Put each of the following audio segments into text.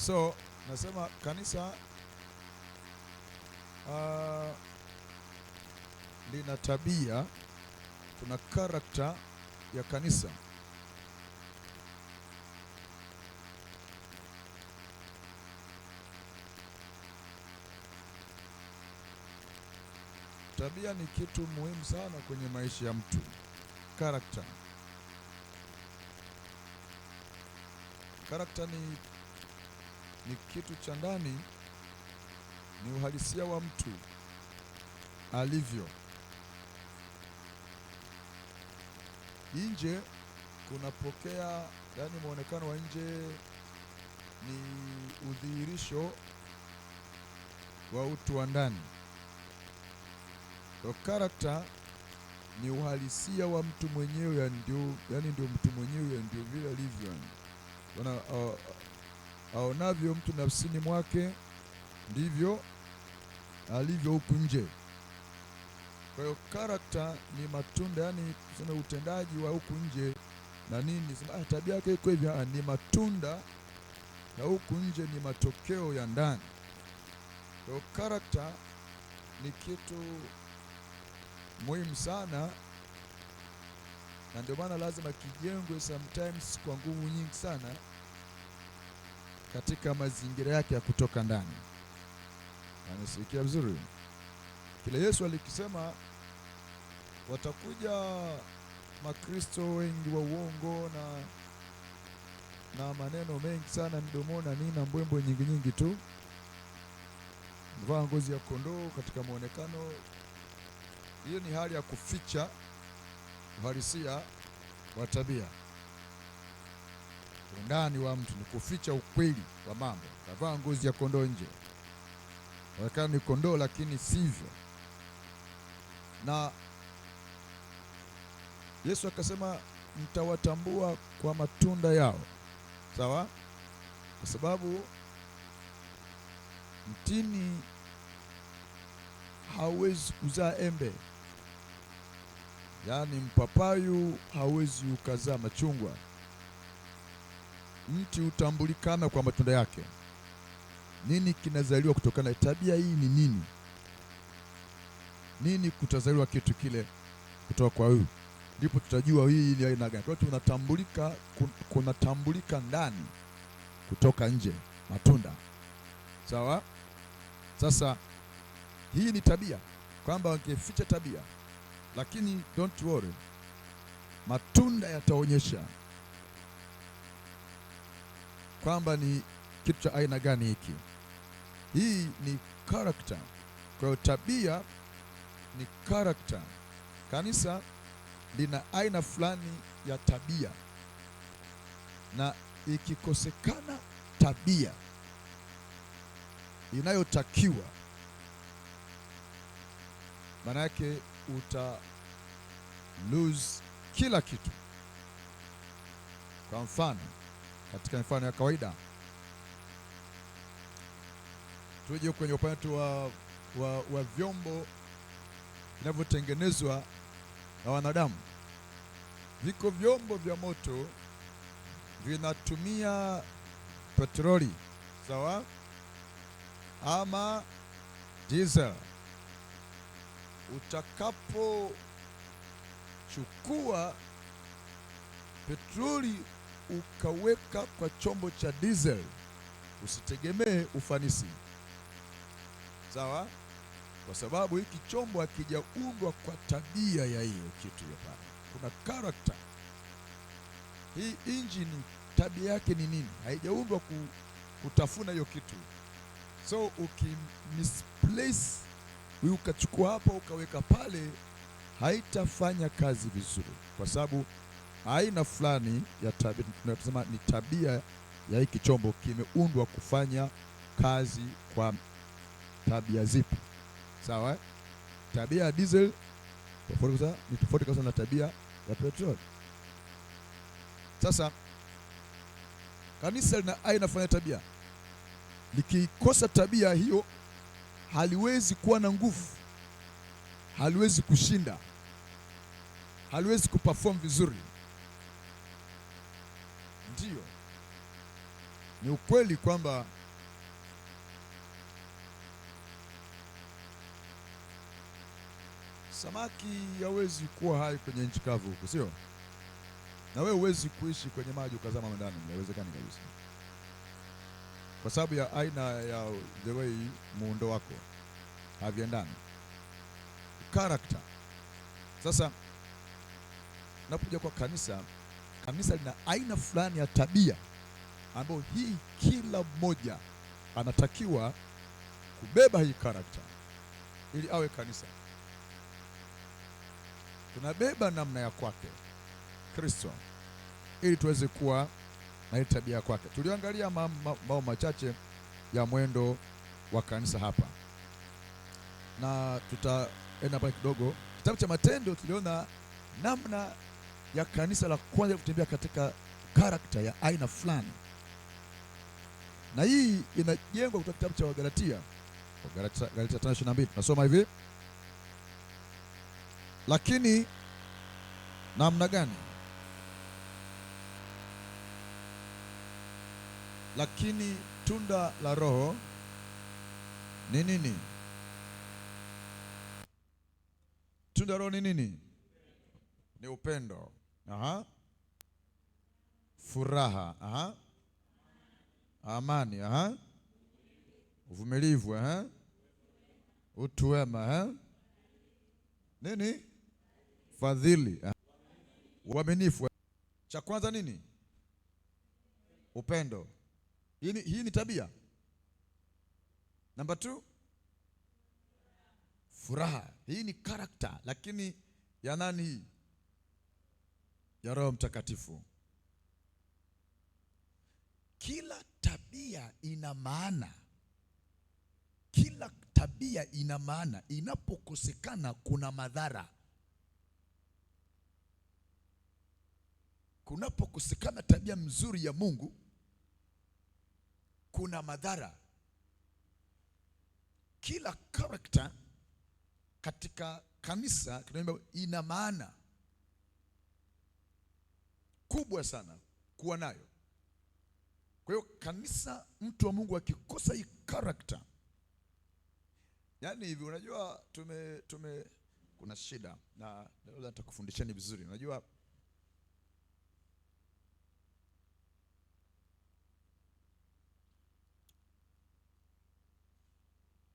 So nasema kanisa lina tabia, kuna karakta ya kanisa. Tabia ni kitu muhimu sana kwenye maisha ya mtu. Karakta. Karakta ni kitu cha ndani, ni uhalisia wa mtu alivyo. Nje kunapokea, yani muonekano wa nje ni udhihirisho wa utu wa ndani. So karakta ni uhalisia wa mtu mwenyewe, ndio mtu mwenyewe ndio vile alivyo. Aonavyo mtu nafsini mwake ndivyo alivyo huku nje. Kwa hiyo karakta ni matunda, yani tuseme utendaji wa huku nje na nini, tabia yake iko hivi, ni matunda na huku nje ni matokeo ya ndani. Kwa hiyo karakta ni kitu muhimu sana, na ndio maana lazima kijengwe sometimes kwa nguvu nyingi sana katika mazingira yake ya kutoka ndani. Anasikia vizuri kile Yesu alikisema, watakuja makristo wengi wa uongo na maneno mengi sana mdomoni na nini na mbwembwe nyingi nyingi tu, mvaa ngozi ya kondoo katika muonekano. Hiyo ni hali ya kuficha uhalisia wa tabia. Ndani wa mtu ni kuficha ukweli wa mambo. Kavaa ngozi ya kondoo nje, wakati ni kondoo lakini sivyo. Na Yesu akasema mtawatambua kwa matunda yao. Sawa? Kwa sababu mtini hauwezi kuzaa embe, yaani mpapayu hauwezi ukazaa machungwa. Mti utambulikana kwa matunda yake. Nini kinazaliwa kutokana na tabia hii? Ni nini? Nini kutazaliwa kitu kile kutoka kwa huyu, ndipo tutajua hii ni aina gani. Kwa hiyo tunatambulika, kunatambulika ndani kutoka nje, matunda. Sawa? Sasa hii ni tabia, kwamba wangeficha tabia, lakini don't worry, matunda yataonyesha kwamba ni kitu cha aina gani hiki. Hii ni character. Kwa hiyo tabia ni character. Kanisa lina aina fulani ya tabia, na ikikosekana tabia inayotakiwa, maana yake uta lose kila kitu. Kwa mfano, katika mfano ya kawaida, tuje kwenye upande wa vyombo vinavyotengenezwa na wanadamu. Viko vyombo vya moto vinatumia petroli, sawa, ama diesel. Utakapochukua petroli ukaweka kwa chombo cha diesel, usitegemee ufanisi, sawa, kwa sababu hiki chombo hakijaundwa kwa tabia ya hiyo kitu hapa. Kuna character. Hii engine tabia yake ni nini? Haijaundwa kutafuna hiyo kitu. So ukimisplace, ukachukua hapa ukaweka pale, haitafanya kazi vizuri, kwa sababu aina fulani ya tabia, tunasema ni tabia ya hiki chombo, kimeundwa kufanya kazi kwa tabia zipi. Sawa? Tabia ya diesel ni tofauti kabisa na tabia ya petrol. Sasa kanisa lina aina fulani ya tabia. Likikosa tabia hiyo, haliwezi kuwa na nguvu, haliwezi kushinda, haliwezi kuperform vizuri. Ndio Ni ukweli kwamba samaki hawezi kuwa hai kwenye nchi kavu huko, sio? Na wewe huwezi kuishi kwenye maji ukazama ndani, haiwezekani kabisa, kwa sababu ya aina ya the way muundo wako haviendani, character. Sasa napokuja kwa kanisa, kanisa lina aina fulani ya tabia ambayo hii kila mmoja anatakiwa kubeba hii character ili awe kanisa. Tunabeba namna ya kwake Kristo ili tuweze kuwa na hii tabia ya kwake. Tuliangalia mambo machache ya mwendo wa kanisa hapa, na tutaenda pale kidogo. Kitabu cha Matendo tuliona namna ya kanisa la kwanza kutembea katika karakta ya aina fulani, na hii inajengwa kutoka kitabu cha Wagalatia 5:22. Tunasoma hivi: lakini namna gani? Lakini tunda la Roho ni nini? Tunda la Roho ni nini? Ni upendo, furaha, amani, uvumilivu, utu wema, nini? Fadhili, uaminifu. Cha kwanza nini? Upendo. Hii ni tabia. Namba 2, furaha. Hii ni character, lakini ya nani hii? Ya Roho Mtakatifu. Kila tabia ina maana. Kila tabia ina maana. Inapokosekana kuna madhara. Kunapokosekana tabia mzuri ya Mungu kuna madhara. Kila character katika kanisa ina maana kubwa sana kuwa nayo. Kwa hiyo kanisa, mtu wa Mungu akikosa hii character, yani hivi, unajua kuna shida, na leo nitakufundisheni vizuri. Unajua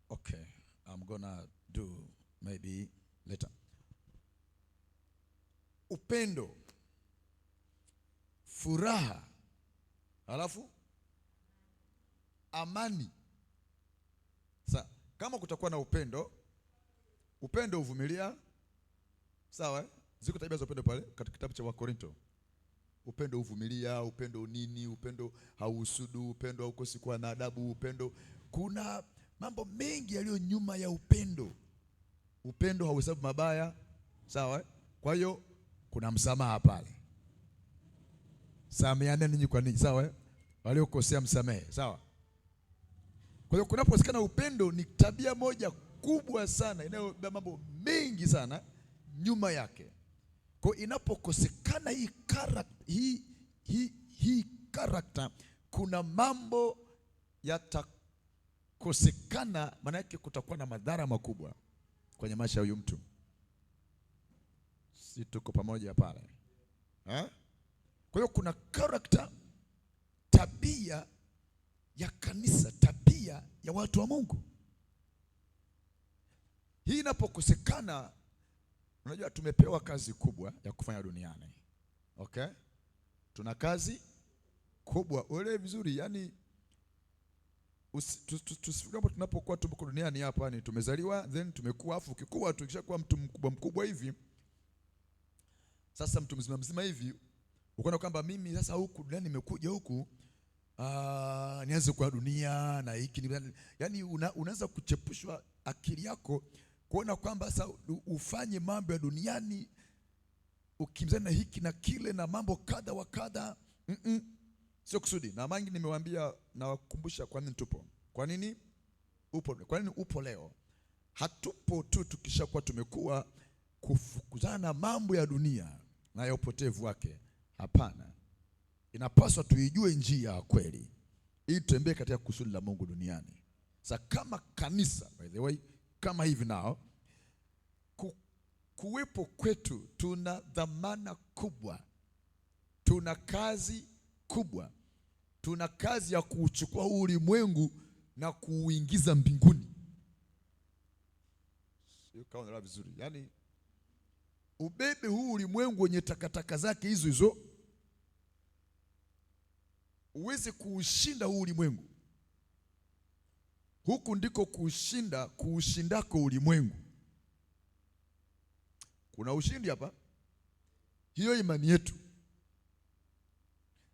okay, I'm gonna do maybe later. Upendo, furaha, halafu amani. Sasa kama kutakuwa na upendo uvumilia, sawa? Ziko tabia za upendo pale katika kitabu cha Wakorinto. Upendo uvumilia, upendo nini, upendo hauhusudu, upendo haukosi kuwa na adabu, upendo. Kuna mambo mengi yaliyo nyuma ya upendo. Upendo hauhesabu mabaya, sawa? Kwa hiyo kuna msamaha pale. Sameane ninyi kwa ninyi, sawa? Waliokosea msamehe, sawa? Kwa hiyo kunaposikana upendo, ni tabia moja kubwa sana inayobeba mambo mengi sana nyuma yake. Kwa hiyo inapokosekana hii character, kuna mambo yatakosekana, maana yake kutakuwa na madhara makubwa kwenye maisha ya huyu mtu. Si tuko pamoja pale? Kwa hiyo kuna character, tabia ya kanisa, tabia ya watu wa Mungu. Hii inapokosekana, unajua tumepewa kazi kubwa ya kufanya duniani. Okay? Tuna kazi kubwa. Uelewe vizuri, yani tunapokuwa tuko duniani hapa, ni tumezaliwa, then tumekuwa, afu kikubwa tukishakuwa mtu mkubwa hivi, sasa mtu mzima hivi, ukaona kwamba mimi sasa huku duniani nimekuja huku nianze kwa dunia na hiki, yani unaanza kuchepushwa akili yako kuona kwamba sasa ufanye mambo ya duniani ukimzana na hiki na kile na mambo kadha wa kadha. Sio kusudi. Na mangi nimewaambia na wakumbusha kwa nini tupo. Kwa nini upo leo? Hatupo tu tukishakuwa tumekuwa kufukuzana na mambo ya dunia na ya upotevu wake. Hapana. Inapaswa tuijue njia ya kweli. ili tutembee katika kusudi la Mungu duniani. Sasa kama kanisa, by the way, kama hivi nao kuwepo kwetu, tuna dhamana kubwa, tuna kazi kubwa, tuna kazi ya kuchukua huu ulimwengu na kuuingiza mbinguni. Sio kaona vizuri, yaani ubebe huu ulimwengu wenye takataka zake hizo hizo, uweze kuushinda huu ulimwengu. Huku ndiko kuushindako ulimwengu. Kuna ushindi hapa. Hiyo imani yetu.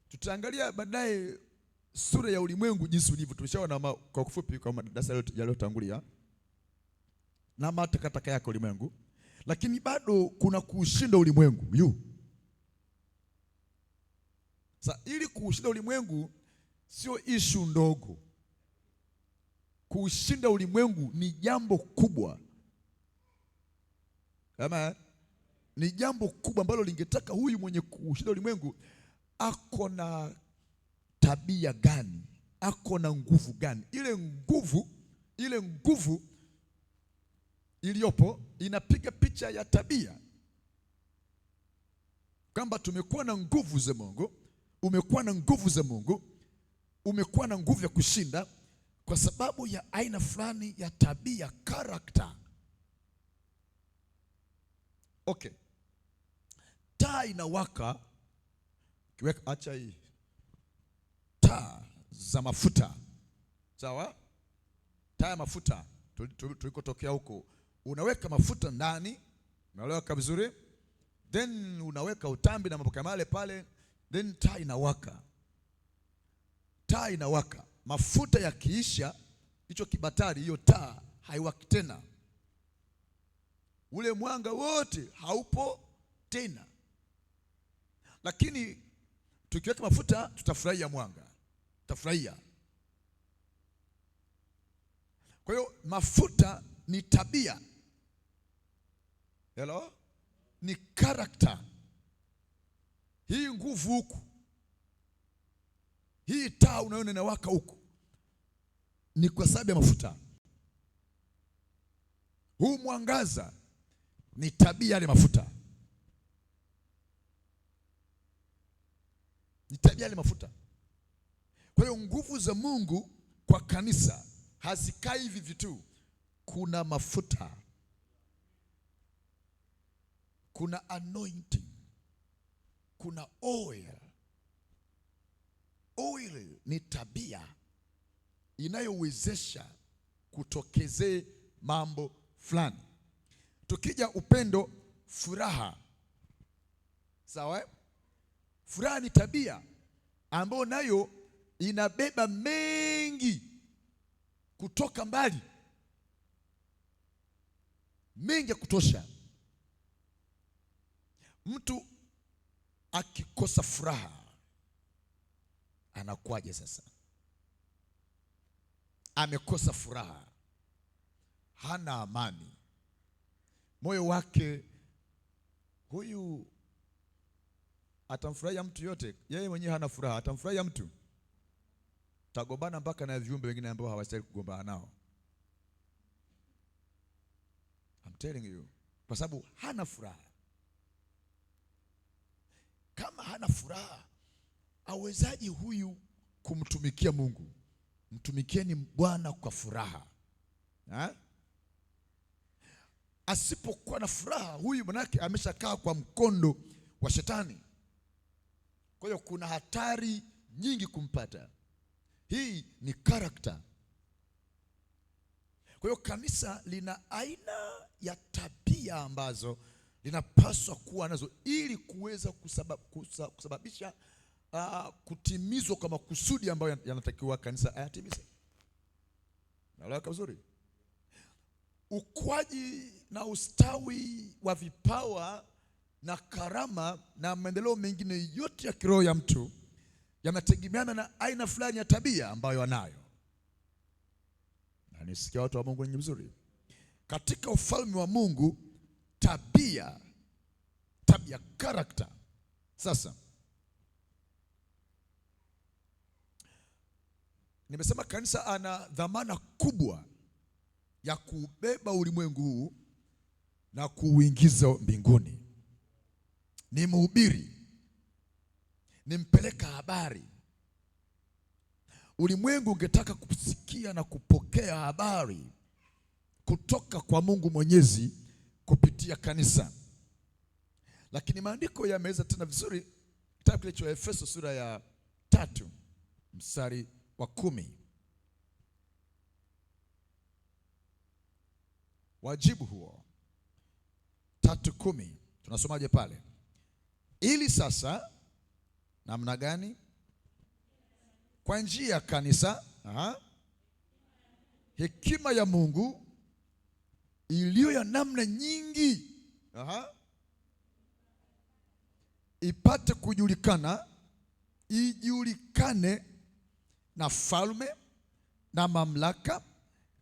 Tutaangalia baadaye sura ya ulimwengu jinsi ulivyo. Tumeshaona kwa kifupi kwa madarasa yaliyotangulia na matakataka yake ulimwengu, lakini bado kuna kuushinda ulimwengu. Sasa ili kuushinda ulimwengu sio issue ndogo. Kuushinda ulimwengu ni jambo kubwa. Kama ni jambo kubwa ambalo lingetaka huyu mwenye kuushinda ulimwengu ako na tabia gani? Ako na nguvu gani? Ile nguvu iliyopo inapiga picha ya tabia. Kwamba tumekuwa na nguvu za Mungu, umekuwa na nguvu za Mungu, umekuwa na nguvu ya kushinda kwa sababu ya aina fulani ya tabia, character. Okay. Taa inawaka, kiweka acha hii. Taa za mafuta. Sawa? Taa ya mafuta tulikotokea huko. Unaweka mafuta ndani, unaweka vizuri, then unaweka utambi na mambo kama pale, then taa inawaka. Taa inawaka. Mafuta yakiisha, hicho kibatari, hiyo taa haiwaki tena. Ule mwanga wote haupo tena. Lakini tukiweka mafuta tutafurahia mwanga. Tutafurahia. Kwa hiyo mafuta ni tabia. Hello? Ni character. Hii nguvu huku, hii taa unaona inawaka huku, ni kwa sababu ya mafuta. Huu mwangaza ni tabia ya mafuta. Ni tabia ya mafuta. Kwa hiyo nguvu za Mungu kwa kanisa hazikai hivi vitu. Kuna mafuta, kuna anointing, kuna oil. Oil ni tabia inayowezesha kutokezee mambo fulani. Tukija upendo, furaha. Sawa? Furaha ni tabia ambayo nayo inabeba mengi kutoka mbali, mengi ya kutosha. Mtu akikosa furaha anakuwaje sasa? Amekosa furaha, hana amani, moyo wake huyu atamfurahia mtu yote, yeye mwenyewe hana furaha, atamfurahia mtu? Tagombana mpaka na viumbe wengine ambao hawastahili kugombana nao. I'm telling you, kwa sababu hana furaha. Kama hana furaha, awezaje huyu kumtumikia Mungu? Mtumikieni Bwana kwa furaha. Asipokuwa na furaha, huyu manake ameshakaa kwa mkondo wa shetani. Kwa hiyo kuna hatari nyingi kumpata. Hii ni character. Kwa hiyo kanisa lina aina ya tabia ambazo linapaswa kuwa nazo ili kuweza kusababisha kutimizwa kwa makusudi ambayo yanatakiwa kanisa ayatimize. Naeleweka vizuri? Ukwaji na ustawi wa vipawa na karama na maendeleo mengine yote ya kiroho ya mtu yanategemeana na aina fulani ya tabia ambayo anayo. Na nisikia watu wa Mungu ni vizuri. Katika ufalme wa Mungu, tabia character. Sasa Nimesema kanisa ana dhamana kubwa ya kubeba ulimwengu huu na kuuingiza mbinguni. Ni mhubiri, ni mpeleka habari. Ulimwengu ungetaka kusikia na kupokea habari kutoka kwa Mungu Mwenyezi kupitia kanisa. Lakini maandiko yameweza tena vizuri kitabu kile cha Efeso sura ya 3 mstari wa 10. Wajibu huo 3:10 tunasomaje pale? Ili sasa namna gani? Kwa njia ya kanisa, hekima ya Mungu iliyo ya namna nyingi, ipate kujulikana, ijulikane na falme na mamlaka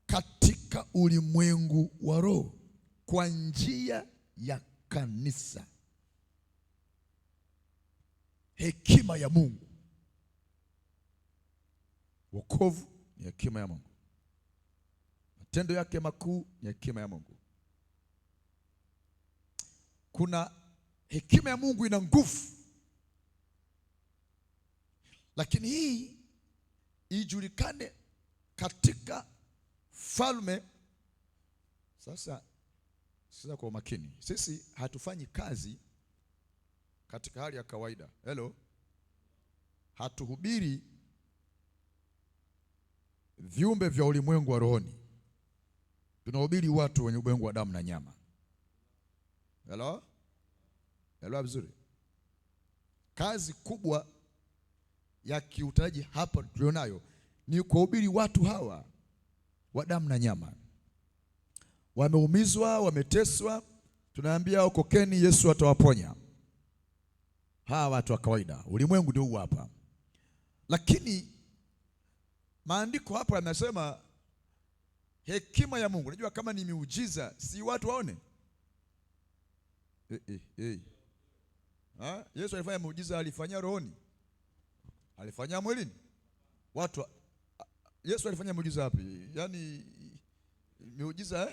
katika ulimwengu wa roho, kwa njia ya kanisa. Hekima ya Mungu. Wokovu ni hekima ya Mungu. Matendo yake makuu ni hekima ya Mungu. Kuna hekima ya Mungu ina nguvu, lakini hii ijulikane katika falme. Sasa kwa umakini, sisi hatufanyi kazi katika hali ya kawaida. Hatuhubiri viumbe vya ulimwengu wa rohoni. Tunahubiri watu wenye ulimwengu wa damu na nyama. Vizuri. Kazi kubwa ya kiutaji hapa tulionayo ni kuhubiri watu hawa wa damu na nyama. Wameumizwa, wameteswa, tunaambia okokeni, Yesu atawaponya. Hawa watu wa kawaida, ulimwengu ndio huu hapa. Lakini maandiko hapa yanasema hekima ya Mungu. Unajua kama ni miujiza, si watu waone? Yesu alifanya muujiza, alifanya rohoni? Alifanya mwilini? Yesu alifanya muujiza wapi? Yaani miujiza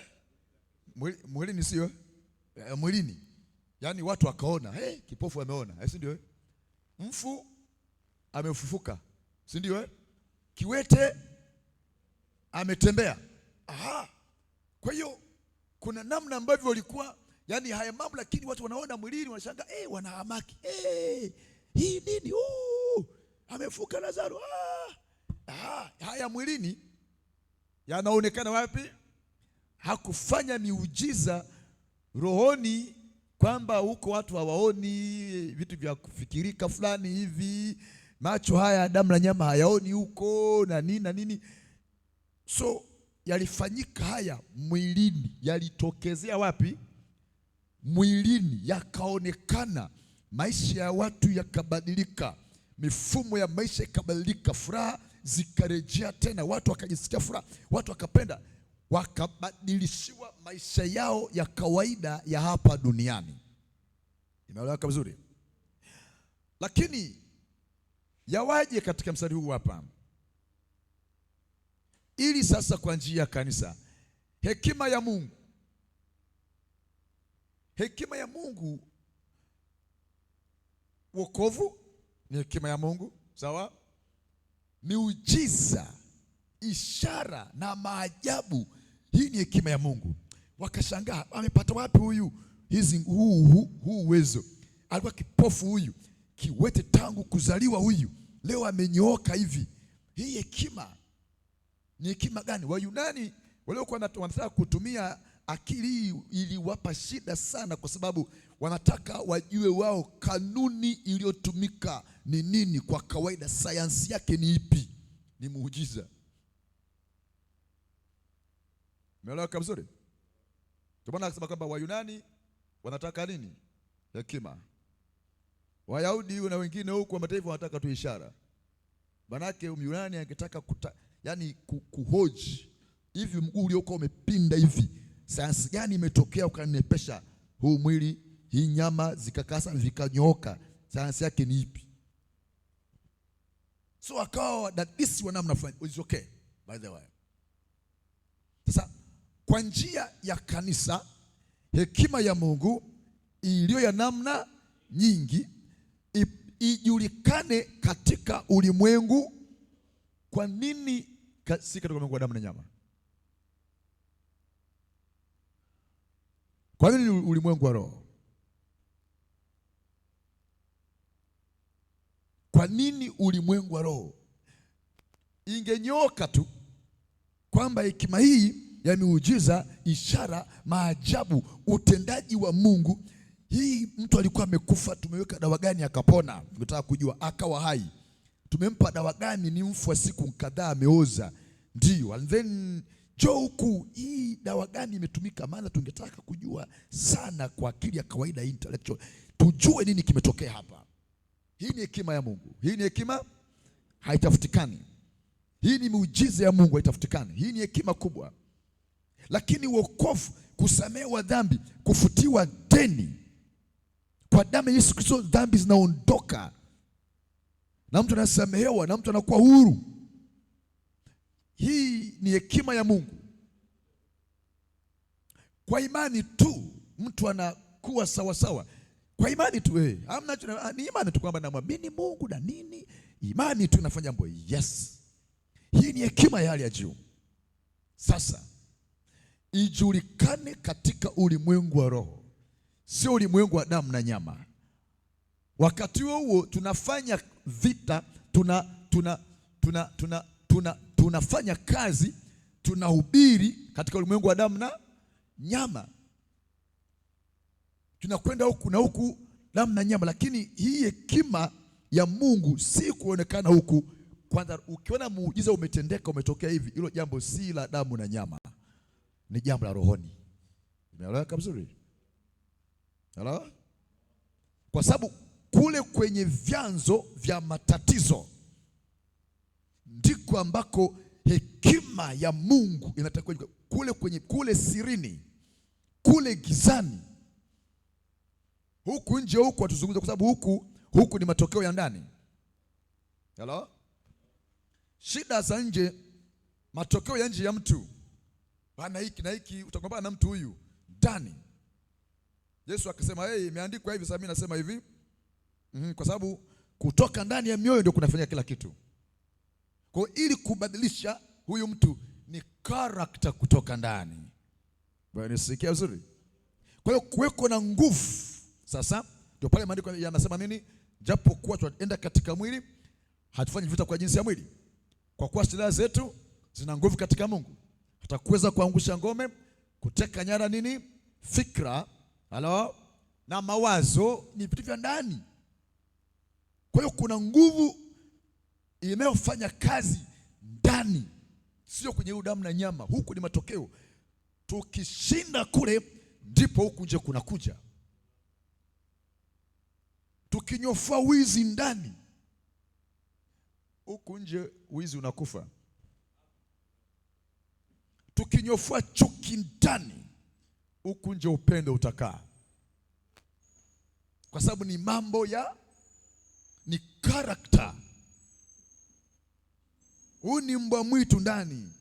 mwilini, sio mwilini. Yaani watu wakaona, kipofu ameona, si ndio? Mfu amefufuka, si ndio? Kiwete ametembea. Kwa hiyo kuna namna ambavyo walikuwa, yani haya mambo, lakini watu wanaona mwilini, wanashangaa, wanahamaki. Hii nini? Amefuka Lazaro. Haya mwilini yanaonekana wapi? Hakufanya miujiza rohoni, kwamba huko watu hawaoni vitu vya kufikirika fulani hivi, macho haya damu na nyama hayaoni huko na nini na nini. So yalifanyika haya mwilini, yalitokezea wapi? Mwilini, yakaonekana. Maisha ya watu yakabadilika, mifumo ya maisha ikabadilika, furaha zikarejea tena, watu wakajisikia furaha, watu wakapenda, wakabadilishiwa maisha yao ya kawaida ya hapa duniani. Imeeleweka vizuri? Lakini yawaje katika mstari huu hapa? Ili sasa kwa njia ya kanisa, hekima ya Mungu. Hekima ya Mungu, wokovu ni hekima ya Mungu, sawa? Miujiza, ishara na maajabu, hii ni hekima ya Mungu. Wakashangaa, amepata wapi huyu huu uwezo? Alikuwa kipofu huyu, kiwete tangu kuzaliwa huyu, leo amenyooka hivi. Hii hekima ni hekima gani? Wayunani waliokuwa wanataka kutumia akili hii iliwapa shida sana, kwa sababu wanataka wajue wao kanuni iliyotumika ni nini. Kwa kawaida sayansi yake ni ipi? Ni muujiza. Umeelewa vizuri? Ndio maana akasema kwamba Wayunani wanataka nini? Hekima. Wayahudi na wengine huko wa mataifa wanataka tu ishara. Manake Myunani angetaka kuhoji, hivi mguu uliokuwa umepinda hivi, sayansi gani imetokea ukanepesha huu mwili, hii nyama zikakasa zikanyooka, sayansi yake ni ipi? So akawa wadadisi wa namna fulani. It's okay by the way. Sasa kwa njia ya kanisa, hekima ya Mungu iliyo ya namna nyingi ijulikane katika ulimwengu. Kwa nini si katika ulimwengu wa damu na nyama? Kwa nini ulimwengu wa roho? Kwa nini ulimwengu wa roho? Ingenyoka tu kwamba hekima hii ya miujiza, ishara, maajabu, utendaji wa Mungu, hii mtu alikuwa amekufa, tumeweka dawa gani akapona? Tunataka kujua. Akawa hai, tumempa dawa gani? Ni mfu wa siku kadhaa ameoza, ndio. And then huku, hii dawa gani imetumika? Maana tungetaka kujua sana kwa akili ya kawaida, intellectual, tujue nini kimetokea hapa. Hii ni hekima ya Mungu. Hii ni hekima haitafutikani. Hii ni muujiza ya Mungu, haitafutikani. Hii ni hekima kubwa. Lakini wokovu, kusamehewa dhambi, kufutiwa deni kwa damu ya Yesu Kristo, dhambi zinaondoka na mtu anasamehewa na mtu anakuwa huru. Hii ni hekima ya Mungu. Kwa imani tu mtu anakuwa sawa sawa. Kwa imani tu ni imani tu kwamba namwamini Mungu na nini. Imani tu inafanya mambo. Yes. Hii ni hekima ya hali ya juu. Sasa ijulikane katika ulimwengu wa roho, sio ulimwengu wa damu na nyama. Wakati huo tunafanya vita, tunafanya kazi, tunahubiri katika ulimwengu wa damu na nyama. Tunakwenda huku na huku, damu na nyama. Lakini hii hekima ya Mungu si kuonekana huku. Kwanza ukiona muujiza umetendeka, umetokea hivi, hilo jambo si la damu na nyama, ni jambo la rohoni. Umeelewa vizuri? Hello? Kwa sababu kule kwenye vyanzo vya matatizo ndiko ambako hekima ya Mungu inatakiwa. Kule sirini, kule gizani. Huku nje, huku hatuzungumza, kwa sababu huku ni matokeo ya ndani. Hello? Shida za nje, matokeo ya nje ya mtu, bana hiki na hiki, utakwambia na mtu huyu ndani. Yesu akasema, imeandikwa hivi, sasa mimi nasema hivi. Kwa sababu kutoka ndani ya mioyo ndio kunafanya kila kitu. Kwa ili kubadilisha huyu mtu ni character kutoka ndani. Bwana nisikia vizuri? Kwa hiyo kuweko na nguvu. Sasa ndio pale maandiko yanasema nini? Japo kuwa tunaenda katika mwili, hatufanyi vita kwa jinsi ya mwili. Kwa kuwa silaha zetu zina nguvu katika Mungu, hata kuweza kuangusha ngome, kuteka nyara nini? Fikra, na mawazo, ni vitu vya ndani. Kwa hiyo kuna nguvu inayofanya kazi ndani, sio kwenye damu na nyama. Huku ni matokeo. Tukishinda kule, ndipo huku nje kunakuja. Tukinyofua wizi ndani, huku nje wizi unakufa. Tukinyofua chuki ndani, huku nje upendo utakaa. Kwa sababu ni mambo ni character. Huu ni mbwa mwitu ndani.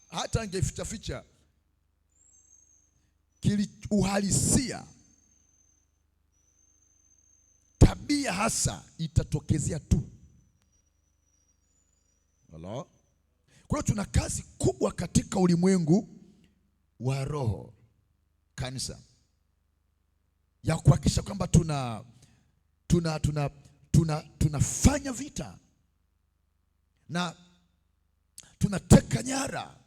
Hata angeficha uhalisia, tabia hasa itatokezea tu. Hello? Kwa hiyo tuna kazi kubwa katika ulimwengu wa roho, kanisa, ya kuhakikisha kwamba tunafanya vita na tunateka nyara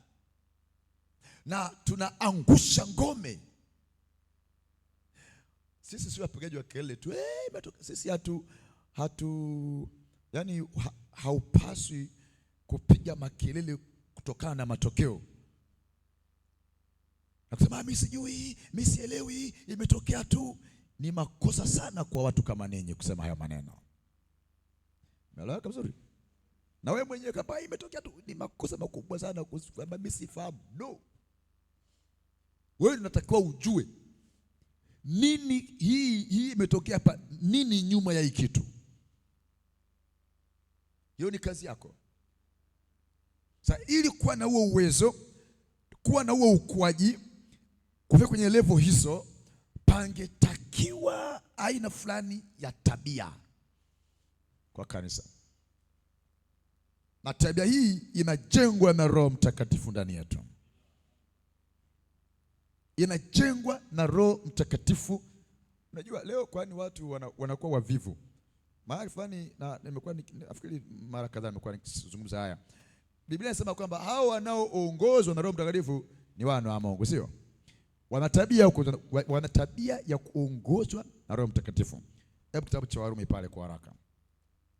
na tunaangusha ngome. Sisi sio wapigaji wa kelele tu. Sisi yani haupaswi kupiga makelele kutokana na matokeo. Na kusema mimi sijui, mimi sielewi, imetokea tu. Ni makosa sana kwa watu kama ninyi kusema hayo maneno. Umeelewa vizuri? Na wewe mwenyewe kama imetokea tu, ni makosa makubwa sana kusema mimi sifahamu. No. Wewe unatakiwa ujue nini hii imetokea hapa, nini nyuma ya hii kitu. Hiyo ni kazi yako. Sasa ili kuwa na huo uwezo, kuwa na huo ukuaji, kufika kwenye level hizo, pangetakiwa aina fulani ya tabia kwa kanisa. Na tabia hii inajengwa na Roho Mtakatifu ndani yetu. Inajengwa na Roho Mtakatifu. Unajua leo kwani watu wanakuwa wavivu. Mahali fulani na nimekuwa nafikiri mara kadhaa nimekuwa nikizungumza haya. Biblia inasema kwamba hao wanaoongozwa na Roho Mtakatifu ni wana wa Mungu, sio? Wana tabia ya kuongozwa na Roho Mtakatifu. Hebu kitabu cha Warumi pale kwa haraka.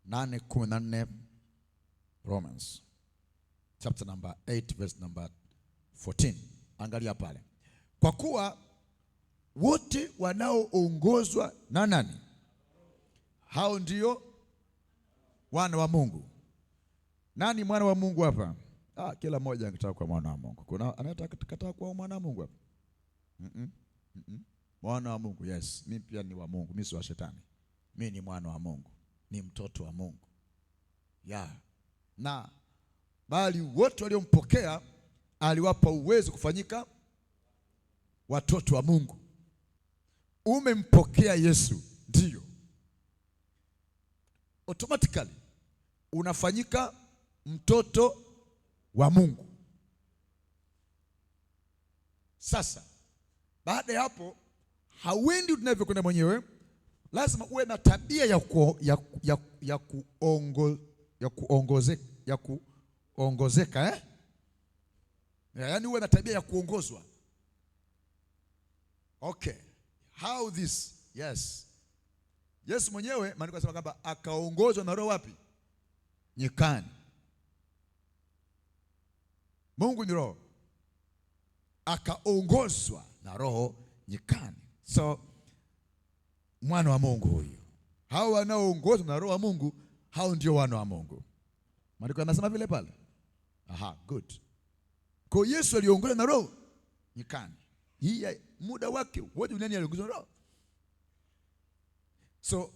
8:14 Romans chapter number 8 verse number 14. Angalia pale. Kwa kuwa wote wanaoongozwa na nani? Hao ndio wana wa Mungu. Nani mwana wa Mungu hapa? Kila mmoja anataka kuwa mwana wa Mungu. Kuna anataka kuwa mwana wa Mungu hapa? Mwana wa Mungu, yes. Mimi pia ni wa Mungu, mimi si wa shetani. Mimi ni mwana wa Mungu, ni mtoto wa Mungu. Na bali wote waliompokea aliwapa uwezo kufanyika watoto wa Mungu. Umempokea Yesu, ndio automatically unafanyika mtoto wa Mungu. Sasa baada ya hapo hauendi unavyokwenda mwenyewe, lazima uwe na tabia ya kuongozeka. Yaani uwe na tabia ya kuongozwa. Okay. How this? Yes. Yesu mwenyewe maandiko yanasema kwamba akaongozwa na Roho wapi? Nyikani. Mungu ni Roho. Akaongozwa na Roho nyikani. So mwana wa Mungu huyu. Hao wanaoongozwa na Roho wa Mungu, hao ndio wana wa Mungu. Maandiko yanasema vile pale. Good. Kwa Yesu aliongozwa na Roho nyikani. Hii muda wake wote duniani aliongozwa na Roho. So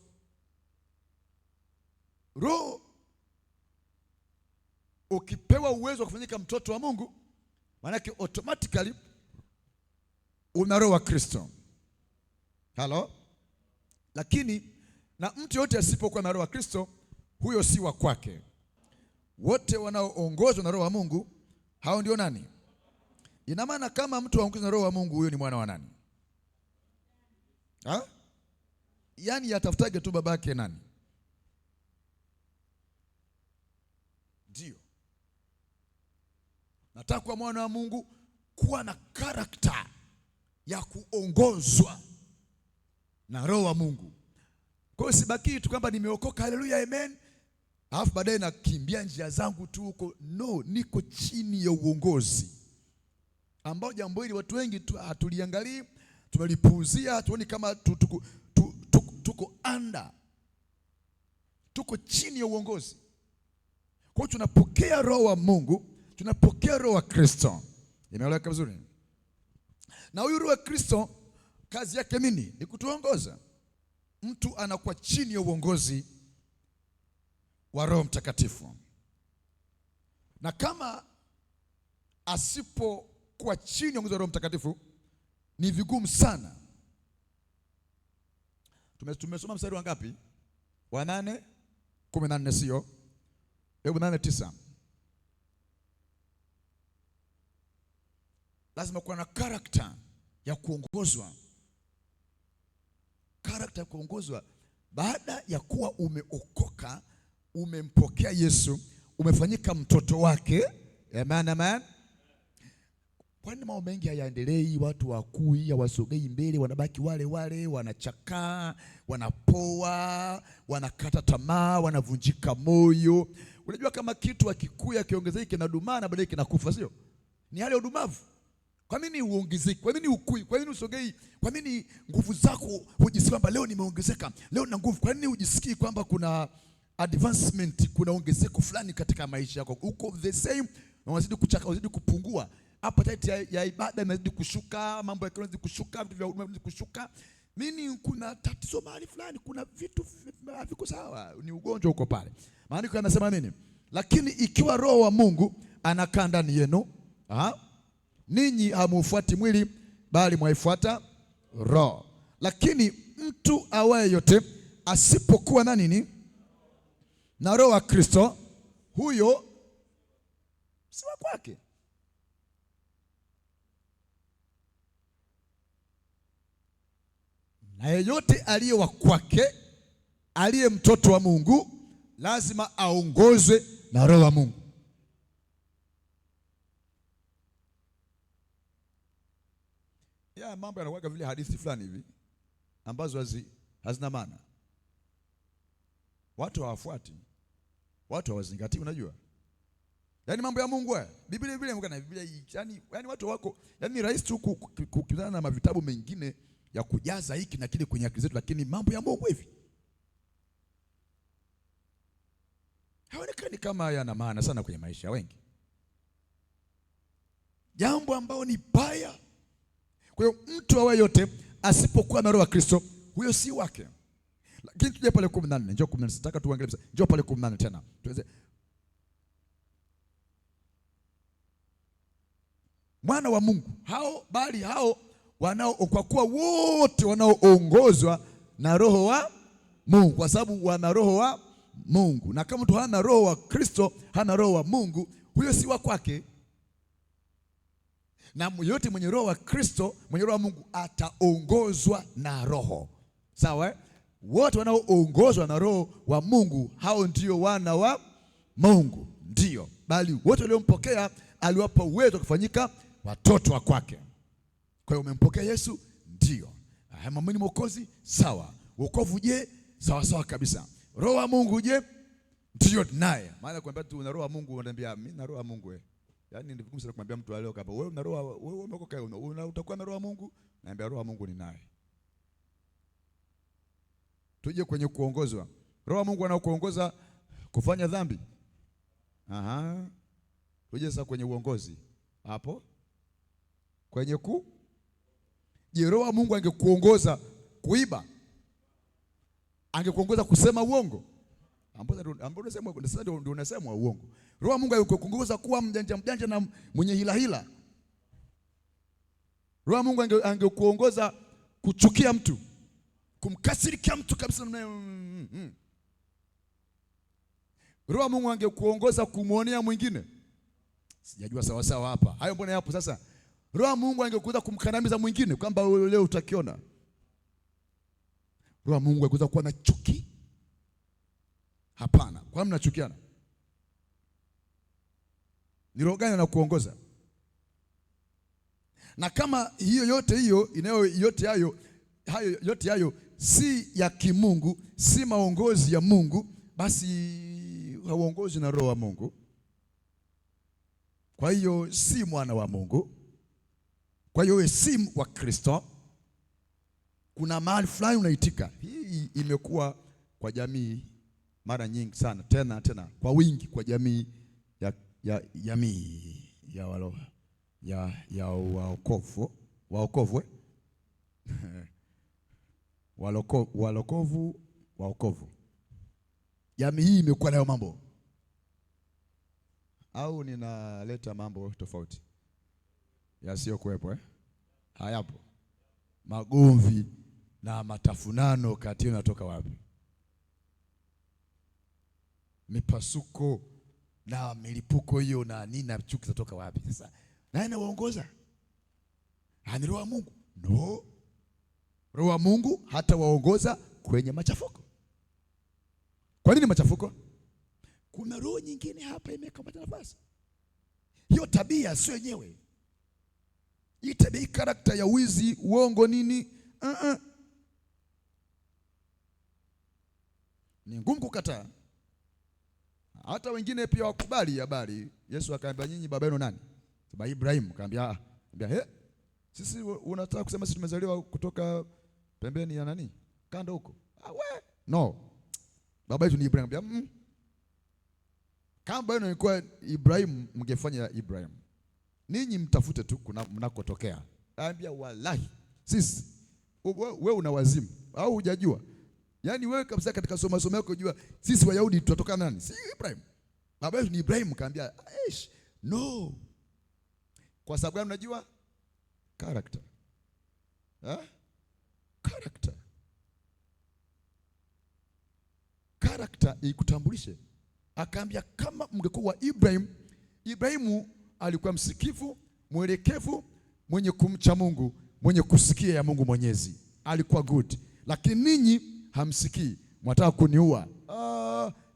Roho ukipewa uwezo wa kufanyika mtoto wa Mungu, maana yake automatically una Roho wa Kristo. Halo? Lakini na mtu yote asipokuwa na Roho wa Kristo, huyo si wa kwake. Wote wanaoongozwa na Roho wa Mungu, hao ndio nani? Ina maana kama mtu aongozwa na Roho wa Mungu, huyo ni mwana wa nani? Yaani yatafutage tu babake nani? Ndio. Nataka kuwa mwana wa Mungu, kuwa na karakta ya kuongozwa na Roho wa Mungu. Kwa hiyo sibaki tu kwamba nimeokoka, haleluya, amen, alafu baadaye nakimbia njia zangu tu huko. No, niko chini ya uongozi ambao jambo hili watu wengi hatuliangalii, tunalipuuzia, hatuoni kama tuko under. Tuko chini ya uongozi. Kwa hiyo tunapokea Roho wa Mungu, tunapokea Roho wa Kristo. Imeeleweka vizuri? Na huyu Roho wa Kristo kazi yake nini? Ni kutuongoza. Mtu anakuwa chini ya uongozi wa Roho Mtakatifu. Na kama asipokuwa chini ya uongozi wa Roho Mtakatifu, ni vigumu sana. Tumesoma mstari wa ngapi? Wa 8:14 sio? Hebu 8:9. Lazima kuwa na karakta ya kuongozwa. Karakta ya kuongozwa baada ya kuwa umeokoka, umempokea Yesu, umefanyika mtoto wake. Amen, amen. Kwani mambo mengi hayaendelei, watu wakui, hawasogei mbele, wanabaki wale wale, wanachakaa, wanapoa, wanakata tamaa, wanavunjika moyo. Unajua kama kitu akikuya kiongezeki kinadumaa na baadaye kinakufa, sio? Ni hali ya udumavu. Kwa nini uongezeki? Kwa nini ukui? Kwa nini usogei? Kwa nini nguvu zako hujisikii kwamba leo nimeongezeka, leo na nguvu? Kwa nini hujisikii kwamba kuna advancement, kuna ongezeko fulani katika maisha yako? Uko the same, unazidi kuchaka, unazidi kupungua. Appetite ya ibada inazidi kushuka, mambo ya kiroho yanazidi kushuka, vitu vya huduma vinazidi kushuka. Nini? Kuna tatizo mahali fulani, kuna vitu haviko sawa, ni ugonjwa uko pale. Maandiko yanasema nini? Lakini ikiwa Roho wa Mungu anakaa ndani yenu, ninyi hamufuati mwili bali mwaifuata Roho. Lakini mtu awaye yote asipokuwa na nini? Na Roho wa Kristo, huyo si wa kwake. Na yeyote aliye wa kwake, aliye mtoto wa Mungu, lazima aongozwe na Roho wa Mungu. Ya mambo yanakuwa vile hadithi fulani hivi ambazo hazina maana. Watu hawafuati, watu hawazingatii. Unajua, yaani mambo ya Mungu haya, Biblia yani watu wako, yani rahisi tu kukutana na mavitabu mengine ya kujaza hiki na kile kwenye akili zetu, lakini mambo ya Mungu hivi haonekani kama yana maana sana kwenye maisha ya wengi, jambo ambao ni baya. Kwa hiyo mtu awaye yote asipokuwa na Roho wa Kristo, huyo si wake. Lakini tuje pale 14, njoo 14, nataka tuangalie sasa. Njoo pale 18 tena. Tuweze mwana wa Mungu hao, bali hao wanao, kwa kuwa wote wanaoongozwa na Roho wa Mungu, kwa sababu wana Roho wa Mungu. Na kama mtu hana Roho wa Kristo, hana Roho wa Mungu, huyo si wa kwake. Na yote mwenye Roho wa Kristo, mwenye Roho wa Mungu ataongozwa na Roho. Sawa? Wote wanaoongozwa na Roho wa Mungu, hao ndio wana wa Mungu. Ndio, bali wote waliompokea aliwapa uwezo kufanyika watoto wa kwake. Kwa hiyo umempokea Yesu, ndio. Mwamini Mwokozi, sawa. Wokovu je? Sawa sawa kabisa. Roho wa Mungu je? Ndio naye. Maana kwamba tu una Roho wa Mungu, unaniambia mimi na Roho wa Mungu wewe. Yaani ni vigumu sana kumwambia mtu leo kama wewe una Roho, wewe umeokoka, utakuwa na Roho wa Mungu. Naambia Roho wa Mungu ni naye. Tuje kwenye kuongozwa. Roho wa Mungu anaokuongoza kufanya dhambi. Tuje sasa kwenye uongozi. Hapo kwenye je, Roho wa Mungu angekuongoza kuiba? Angekuongoza kusema uongo? Ambapo ndio unasema uongo. Roho wa Mungu angekuongoza kuwa mjanja na mwenye hila? Roho wa Mungu angekuongoza kuchukia mtu, kumkasirikia mtu kabisa? Roho wa Mungu angekuongoza kumwonea mwingine? Sijajua sawa sawa hapa. Hayo mbona hapo sasa? Roho wa Mungu angekuweza kumkandamiza mwingine kwamba leo utakiona? Roho wa Mungu angekuweza kuwa na chuki? Hapana. Kwa nini mnachukiana? Ni roho gani anakuongoza? Na kama hiyo yote hayo si ya kimungu, si maongozi ya Mungu, basi hauongozi na Roho wa Mungu. Kwa hiyo si mwana wa Mungu. Kwa hiyo wewe si wa Kristo. Kuna mahali fulani unaitika. Hii imekuwa kwa jamii mara nyingi sana, tena kwa wingi kwa jamii ya waokovu. Jamii hii imekuwa nayo mambo, au ninaleta mambo tofauti yasiyokuwepo? Hayapo. Magomvi na matafunano kati yao natoka wapi? Mipasuko na milipuko hiyo na nini na chuki zatoka wapi? Sasa nani anawaongoza? Ni Roho wa Mungu? No. Roho wa Mungu hata waongoza kwenye machafuko. Kwa nini machafuko? Kuna roho nyingine hapa imekamata nafasi. Hiyo tabia sio yenyewe. Hii tabia, karakta ya wizi, uongo, nini? Ni ngumu kukataa. Hata wengine pia wakubali habari. Yesu akaambia, nyinyi baba yenu nani? Baba Ibrahim. Akaambia sisi unataka kusema sisi tumezaliwa kutoka pembeni ya nani? Kando huko. No. Baba yetu ni Ibrahim. Akaambia kama baba yenu ilikuwa Ibrahim, mngefanya Ibrahim. Ninyi mtafute tu kuna mnakotokea. Akaambia wallahi, sisi wewe una wazimu au hujajua? Yaani wewe kabisa katika somo yako jua sisi Wayahudi tutatoka nani? Si Ibrahim. Baba yetu ni Ibrahim, kaambia, no. Kwa sababu gani unajua? Character. Character. Character ikutambulishe. Akaambia kama mngekuwa Ibrahim, Ibrahimu alikuwa msikivu, mwelekevu, mwenye kumcha Mungu, mwenye kusikia ya Mungu Mwenyezi. Alikuwa good. Lakini ninyi hamsikii, mwataka kuniua.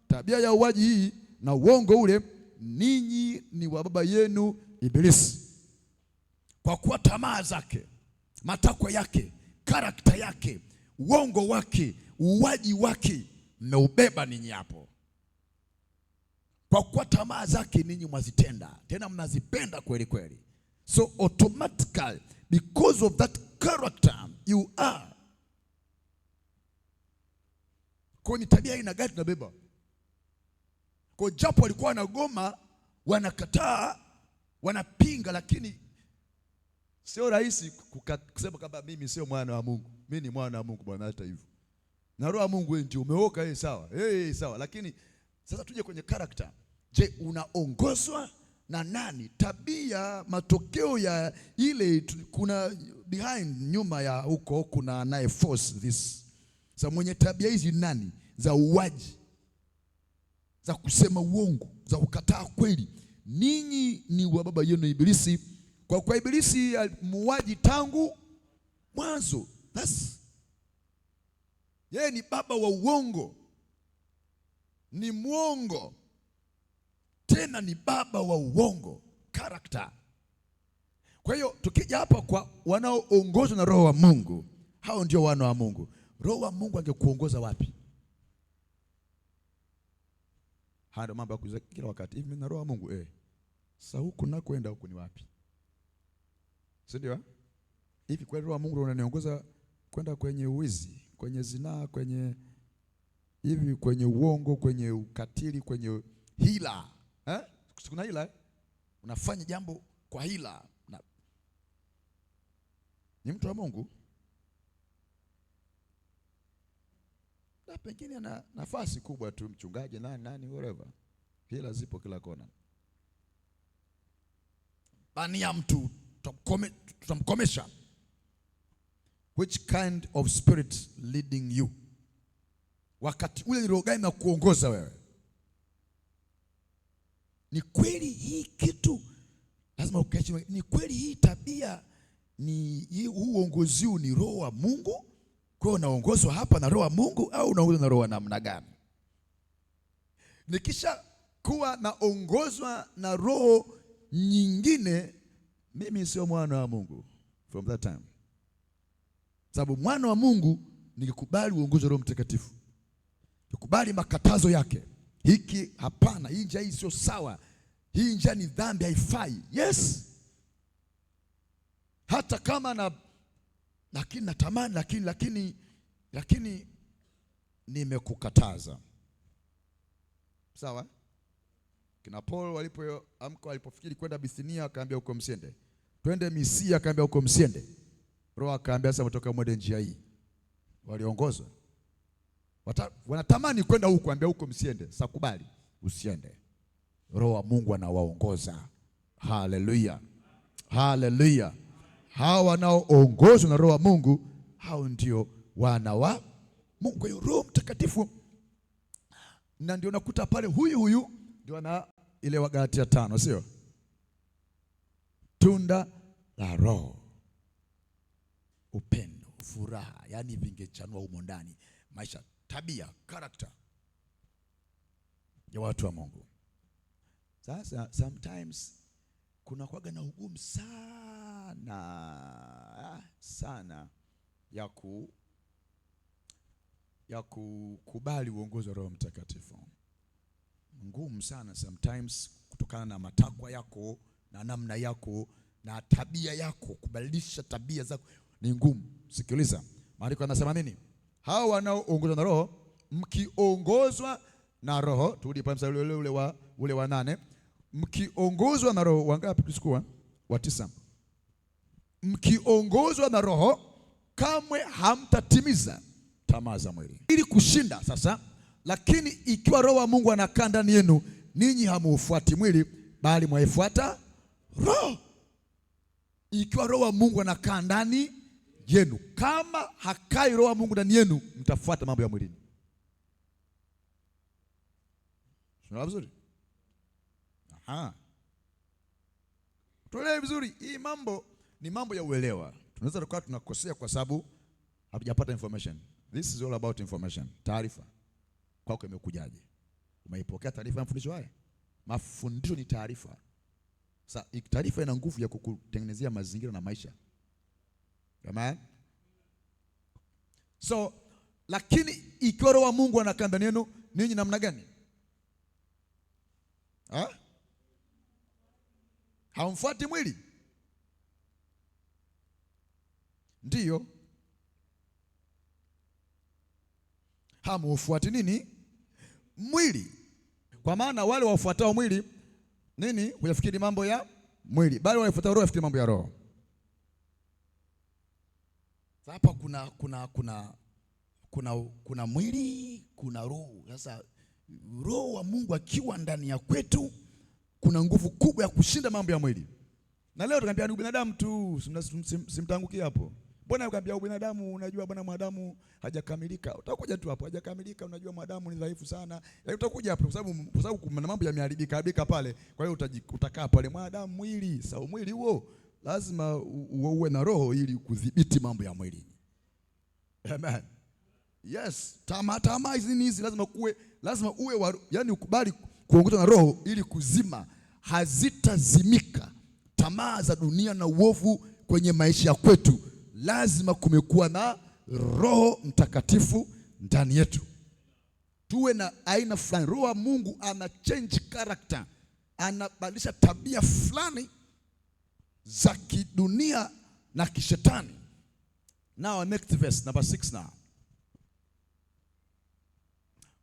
Tabia ya uwaji hii na uongo ule, ninyi ni wa baba yenu Ibilisi. Kwa kuwa tamaa zake, matakwa yake, karakta yake, uongo wake, uwaji wake mmeubeba ninyi hapo. Kwa kuwa tamaa zake ninyi mwazitenda, tena mnazipenda kweli kweli. So automatically because of that character you are. Kwa ni tabia ina gani tunabeba? Kwa japo walikuwa wanagoma, wanakataa, wanapinga, lakini sio rahisi kusema kama mimi sio mwana wa Mungu. Mimi ni mwana wa Mungu bwana, hata hivyo. Na roho ya Mungu ndio umeoka, sawa. Sawa, lakini sasa tuje kwenye character. Je, unaongozwa na nani? Tabia, matokeo ya ile, kuna behind, nyuma ya huko kuna anaye force this. Sasa mwenye tabia hizi nani? Za uwaji, za kusema uongo, za kukataa kweli. Ninyi ni wa baba yenu Ibilisi. Kwa Ibilisi muuaji tangu mwanzo. Yeye ni baba wa uongo, ni mwongo, tena ni baba wa uongo, character. Kwa hiyo tukija hapa kwa wanaoongozwa na roho wa Mungu, hao ndio wana wa Mungu. Roho wa Mungu angekuongoza wapi? Hado mambo ya kuuliza kila wakati, hivi mimi na roho wa Mungu sasa huku na kwenda huku ni wapi? Si ndio? Hivi kwa roho wa Mungu unaniongoza kwenda kwenye uwizi, kwenye zinaa, kwenye hivi, kwenye uongo, kwenye ukatili, kwenye hila? Kuna hila? Unafanya jambo kwa hila. Ni mtu wa Mungu? Na pengine ana nafasi kubwa tu, mchungaji nani whatever. Hila zipo kila kona. Bani ya mtu tutamkomesha. Which kind of spirit leading you? Wakati ule ni roho gani na kuongoza wewe? Ni kweli hii kitu lazima ukae. Ni kweli hii tabia, ni huu uongozi ni roho wa Mungu? Kwa hiyo unaongozwa hapa na roho wa Mungu au unaongozwa na roho wa namna gani? Nikisha kuwa naongozwa na roho nyingine, mimi sio mwana wa Mungu from that time. Sababu mwana wa Mungu nikikubali uongozi wa Roho Mtakatifu, nikubali makatazo yake, hiki hapana, hii njia hii sio sawa, hii njia ni dhambi, haifai. Yes. Hata kama lakini natamani, lakini nimekukataza. Sawa? Kina Paul walipofikiri kwenda Bithinia akaambia huko msiende. Twende Misia akaambia huko msiende. Roho akaambia sasa mtoka mwende njia hii. Waliongozwa. Wanatamani kwenda huko, ambia huko msiende. Sasa kubali usiende. Roho wa Mungu anawaongoza. Haleluya. Haleluya. Hawa wanaoongozwa na roho wa Mungu, hao ndio wana wa Mungu. Kwa hiyo Roho Mtakatifu, na ndio nakuta pale huyu ndio ana ile Wagalatia 5, sio? Tunda la Roho, upendo, furaha, yani vingechanua humo ndani maisha, tabia, character ya watu wa Mungu. Sasa sometimes kuna kuwaga na ugumu sana ya kukubali uongozi wa Roho Mtakatifu. Ngumu sana sometimes, kutokana na matakwa yako na namna yako na tabia yako. Kubadilisha tabia zako ni ngumu. Sikiliza, maandiko yanasema nini? Hao wanaoongozwa na Roho, mkiongozwa na Roho, turudi pale mstari ule wa 8. Mkiongozwa na Roho, wangapi tuchukua? Wa 9. Mkiongozwa na Roho, kamwe hamtatimiza tamaa za mwili ili kushinda. Sasa lakini ikiwa Roho wa Mungu anakaa ndani yenu, ninyi hamuufuati mwili bali mwaifuata Roho. Ikiwa Roho wa Mungu anakaa ndani yenu, kama hakai Roho wa Mungu ndani yenu, mtafuata mambo ya mwilini. Unaona vizuri? Aha. Tuelewe vizuri, hii mambo ni mambo ya uelewa. Tunaweza tukawa tunakosea kwa sababu hatujapata information. This is all about information. Taarifa. Kwako imekujaje? Umeipokea taarifa ya mafundisho haya? Mafundisho ni taarifa. Sasa taarifa ina nguvu ya kukutengenezea mazingira na maisha. Amen. So, lakini ikiwa Roho wa Mungu anakaa ndani yenu, ninyi namna gani? Hamfuati mwili? Ndiyo. Hamufuati nini? Mwili. Kwa maana wale wafuatao mwili nini? Huyafikiri mambo ya mwili, bali wale wafuatao Roho yafikiri mambo ya Roho. Hapa kuna mwili, kuna roho. Sasa Roho wa Mungu akiwa ndani ya kwetu, kuna nguvu kubwa ya kushinda mambo ya mwili. Na leo tukamwambia ni binadamu tu, simtangukie hapo. Mbona ukamwambia binadamu, unajua bwana mwanadamu hajakamilika. Utakuja tu hapo, hajakamilika, unajua mwanadamu ni dhaifu sana. Utakuja hapo kwa sababu kuna mambo yameharibika pale. Kwa hiyo utakaa pale, mwanadamu mwili, sawa, mwili huo lazima uwe na roho ili kudhibiti mambo ya mwili. Amen. Yes, tamaa hizi lazima uwe yani ukubali kuongozwa na roho ili kuzima. Hazitazimika tamaa za dunia na uovu kwenye maisha ya kwetu. Lazima kumekuwa na Roho Mtakatifu ndani yetu. Tuwe na aina fulani. Roho wa Mungu ana change character, anabadilisha tabia fulani za kidunia na kishetani. Now next verse, number 6 now.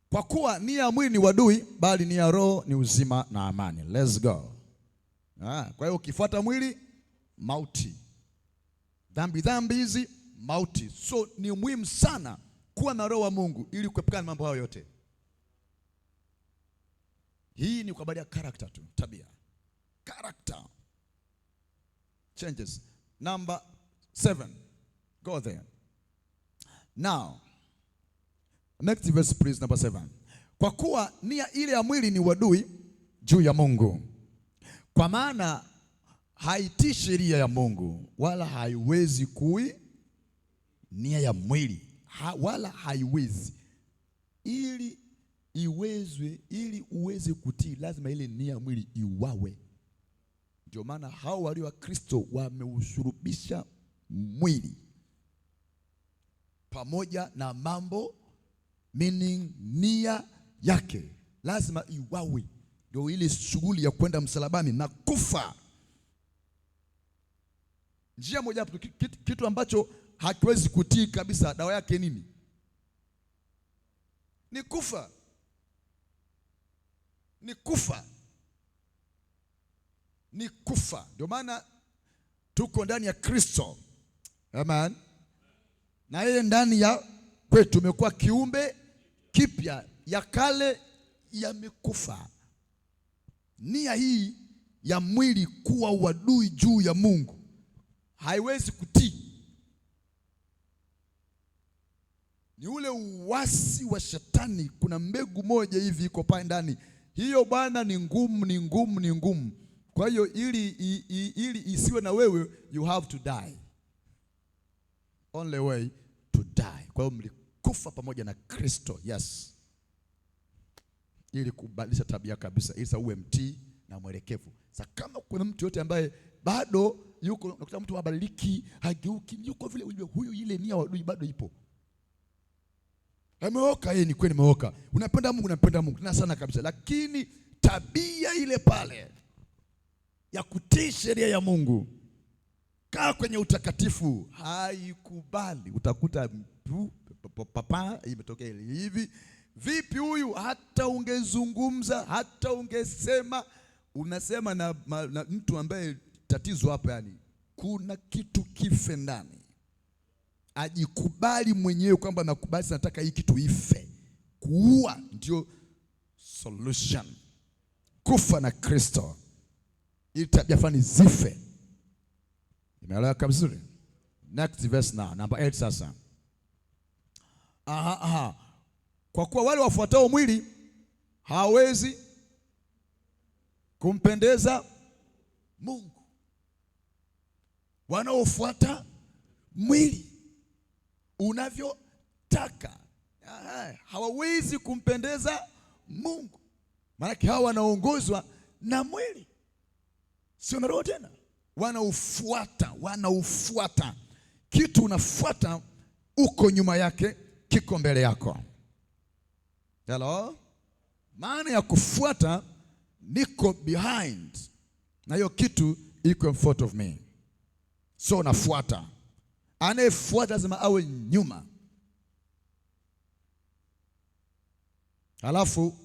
Kwa kuwa nia ya mwili ni uadui, bali nia ya Roho ni uzima na amani. Let's go. Kwa hiyo ukifuata mwili, mauti. Dhambi hizi, mauti. So ni muhimu sana kuwa na Roho wa Mungu ili kuepukana na mambo hayo yote. Hii ni kwa habari ya character tu, tabia. Character changes. Number 7. Go there. Now, next verse please, number 7. Kwa kuwa nia ile ya mwili ni uadui juu ya Mungu. Kwa maana haitii sheria ya Mungu, wala haiwezi nia ya mwili. Wala haiwezi. Ili uweze kutii, lazima ile nia ya mwili iwawe. Ndio maana hao walio wa Kristo wameushurubisha mwili pamoja na mambo, meaning nia yake lazima iwawe. Ndio ile shughuli ya kwenda msalabani na kufa. Njia moja hapo, kitu ambacho hakiwezi kutii kabisa, dawa yake nini? Ni kufa. Ni kufa. Ni kufa. Ndio maana tuko ndani ya Kristo. Amen. Na yeye ndani ya kwetu tumekuwa kiumbe kipya, ya kale yamekufa. Nia hii ya mwili kuwa uadui juu ya Mungu haiwezi kutii. Ni ule uasi wa shetani. Kuna mbegu moja hivi iko pale ndani. Hiyo bwana ni ngumu. Kwa hiyo ili isiwe na wewe, you have to die. Only way to die. Kwa hiyo mlikufa pamoja na Kristo. Yes. Ili kubadilisha tabia kabisa, ili uwe mtii na mwelekevu. Sasa kama kuna mtu yote ambaye bado yuko, unakuta mtu habadiliki, hageuki, yuko vile huyu, ile nia wadui bado ipo. Ameoka, yeye ni kweli ameoka. Unapenda Mungu tena sana kabisa, lakini tabia ile pale ya kutii sheria ya Mungu, kaa kwenye utakatifu, haikubali. Utakuta papa imetokea hivi. Vipi huyu? Hata ungezungumza, hata ungesema, unasema na mtu ambaye tatizo hapa, yani kuna kitu kife ndani. ajikubali mwenyewe kwamba nakubali, nataka hii kitu ife. Kuua ndio solution, kufa na Kristo ili tabia fulani zife. Imeelewa kabisa? Next verse now, number 8 sasa. Kwa kuwa wale wafuatao mwili hawawezi kumpendeza Mungu. Wanaofuata mwili unavyotaka hawawezi kumpendeza Mungu. Maana hawa wanaongozwa na mwili, sio na roho tena. Wanaufuata kitu, unafuata, uko nyuma yake, kiko mbele yako. Hello? Maana ya kufuata, niko behind na hiyo kitu iko in front of me, so nafuata. Anayefuata lazima awe nyuma, halafu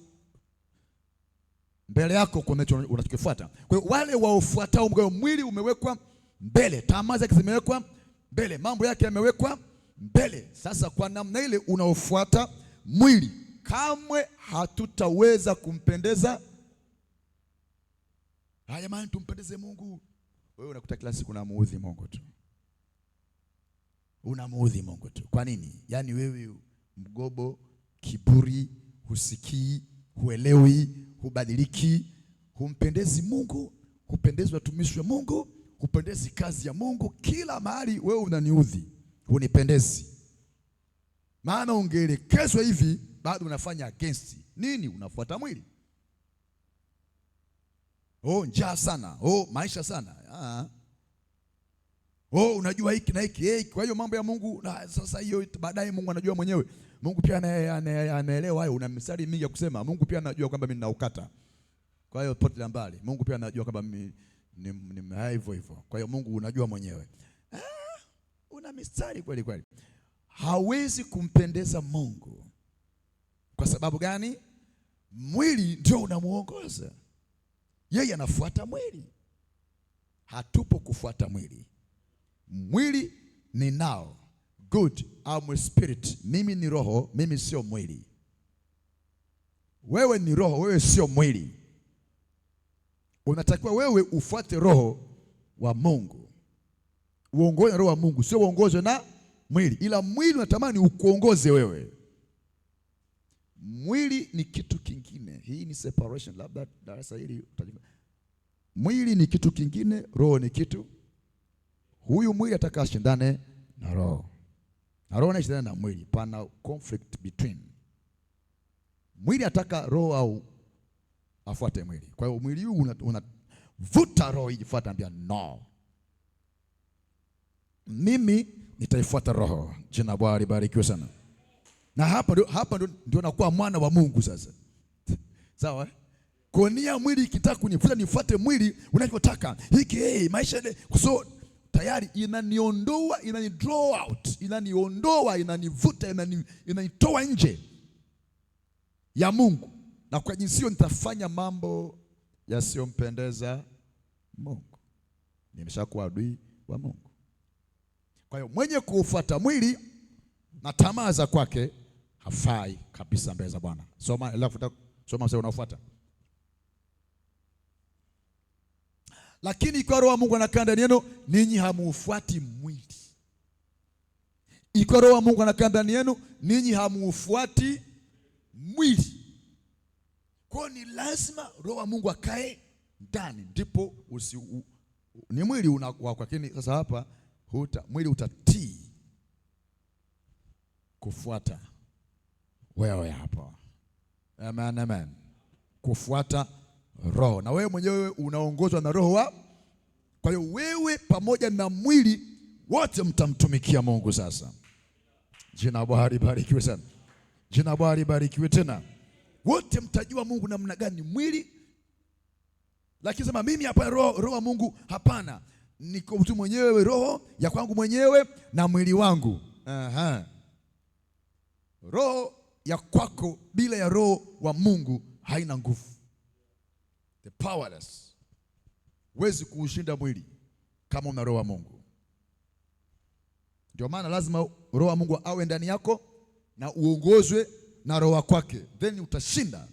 mbele yako kuna unachokifuata. Kwa hiyo wale waofuatao mwili umewekwa mbele, tamaa zake zimewekwa mbele, mambo yake yamewekwa mbele. Sasa kwa namna ile unaofuata mwili, kamwe hatutaweza kumpendeza. Jamani, tumpendeze Mungu. Wewe unakuta kila siku unamuudhi Mungu tu, unamuudhi Mungu tu. Kwa nini? Yaani wewe mgobo, kiburi, husikii, huelewi, hubadiliki, humpendezi Mungu, hupendezi watumishi wa Mungu, hupendezi kazi ya Mungu. Kila mahali wewe unaniudhi, hunipendezi. Maana ungeelekezwa hivi, bado unafanya against. Nini? Unafuata mwili. Njaa sana, maisha sana, unajua hiki na hiki. Kwa hiyo mambo ya Mungu sasa, hiyo baadaye Mungu anajua mwenyewe. Mungu pia anaelewa hayo. Una mistari mingi ya kusema. Mungu pia anajua kwamba mimi ninaukata. Kwa hiyo pote mbali. Mungu pia anajua kwamba mimi ni hivyo hivyo. Kwa hiyo Mungu unajua mwenyewe. Una mistari kweli kweli. Hawezi kumpendeza Mungu. Kwa sababu gani? Mwili ndio unamuongoza. Yeye anafuata mwili. Hatupo kufuata mwili. Mwili ni nao. Good, I'm a spirit. Mimi ni roho, mimi sio mwili. Wewe ni roho, wewe sio mwili. Unatakiwa wewe ufuate roho wa Mungu. Uongoze roho wa Mungu, sio uongozwe na mwili. Ila mwili unatamani ukuongoze wewe. Mwili ni kitu kingine. Hii ni separation. Labda darasa hili utajua. Mwili ni kitu kingine, roho ni kitu. Huyu mwili ataka ashindane na roho. Na roho inashindana na mwili. Pana conflict between. Mwili ataka roho au afuate mwili. Kwa hiyo mwili huu unavuta roho ijifuata, ambia no. Mimi nitaifuata roho. Jina Bwana libarikiwe sana. Na hapa ndio nakuwa mwana wa Mungu sasa. Sawa? Konia mwili ikitaka kunifuata nifuate mwili unavyotaka. Hiki maisha so tayari inaniondoa, inanidraw out, inaniondoa, inanivuta, inanitoa nje ya Mungu. Na kwa jinsi hiyo nitafanya mambo yasiyompendeza Mungu. Nimeshakuwa adui wa Mungu. Kwa hiyo mwenye kufuata mwili na tamaa za kwake hafai kabisa mbele za Bwana. Soma sasa unafuata. Lakini ikiwa roho wa Mungu anakaa ndani yenu, ninyi hamuufuati mwili. Ikiwa roho wa Mungu anakaa ndani yenu, ninyi hamuufuati mwili. Kwa ni lazima roho wa Mungu akae ndani, ndipo ni mwili unakuwa. Lakini sasa hapa mwili utatii kufuata wewe hapa. Amen, amen. Kufuata roho. Na wewe mwenyewe unaongozwa na roho wa. Kwa hiyo wewe pamoja na mwili wote mtamtumikia Mungu sasa. Jina Bwana libarikiwe sana. Jina Bwana libarikiwe tena. Wote mtajua Mungu namna gani mwili. Lakini sema mimi hapa roho wa Mungu hapana. Niko mtu mwenyewe, roho ya kwangu mwenyewe na mwili wangu. Roho ya kwako bila ya roho wa Mungu haina nguvu. The powerless. Huwezi kuushinda mwili kama una roho wa Mungu. Ndio maana lazima Roho wa Mungu awe ndani yako na uongozwe na Roho kwake, then utashinda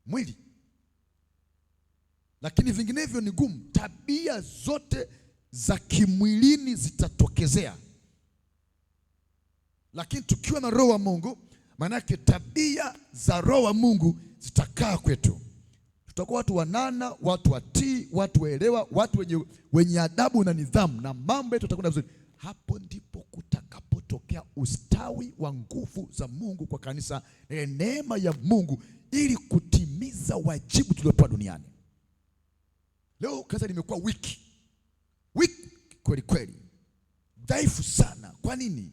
mwili. Lakini vinginevyo ni gumu. Tabia zote za kimwilini zitatokezea, lakini tukiwa na Roho wa Mungu, maana yake tabia za Roho wa Mungu zitakaa kwetu. Tutakuwa watu wanana, watu watii, watu waelewa, watu wenye adabu na nidhamu, na mambo yetu yatakwenda vizuri. Hapo ndipo kutakapotokea ustawi wa nguvu za Mungu kwa kanisa na neema ya Mungu ili kutimiza wajibu tuliopewa duniani. Leo kanisa limekuwa wiki kweli kweli, dhaifu sana. Kwa nini?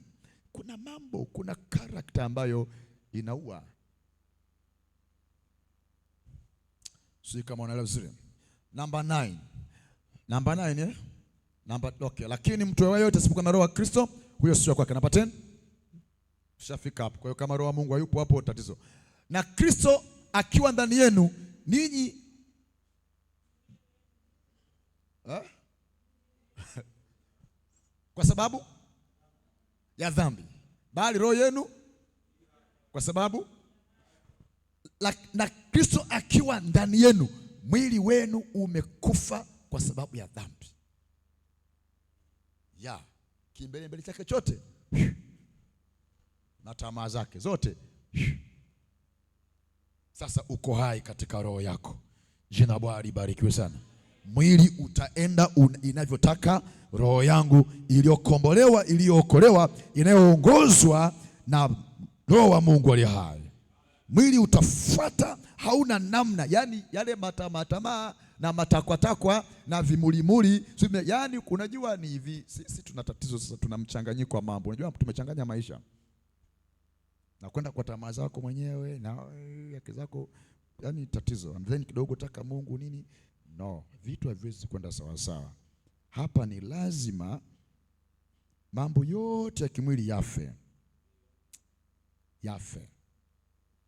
Kuna karakta ambayo inaua. Sio kama unaelewa vizuri. Number 9 okay. Lakini mtu yeyote asipokuwa na Roho wa Kristo, huyo sio kwake. Number 10. Tushafika hapo. Kwa hiyo kama Roho wa Mungu hayupo hapo, tatizo. Na Kristo akiwa ndani yenu, ninyi kwa sababu ya dhambi, bali roho yenu kwa sababu na Kristo akiwa ndani yenu, mwili wenu umekufa kwa sababu ya dhambi. Kimbele chake chote na tamaa zake zote. Sasa uko hai katika roho yako. Jina Bwana libarikiwe sana. Mwili utaenda inavyotaka, roho yangu iliyokombolewa, iliyookolewa, inayoongozwa na Roho wa Mungu aliye hai. Mwili utafuata, hauna namna. Yani yale matamaa na matakwatakwa na vimulimuli, yani unajua ni hivi, sisi tuna tatizo sasa, tuna mchanganyiko wa mambo. Unajua tumechanganya maisha. Na kwenda kwa tamaa zako mwenyewe na yake zako, yani tatizo. And then kidogo taka Mungu nini? No, vitu haviwezi kwenda sawa sawa. Hapa ni lazima mambo yote ya kimwili yafe.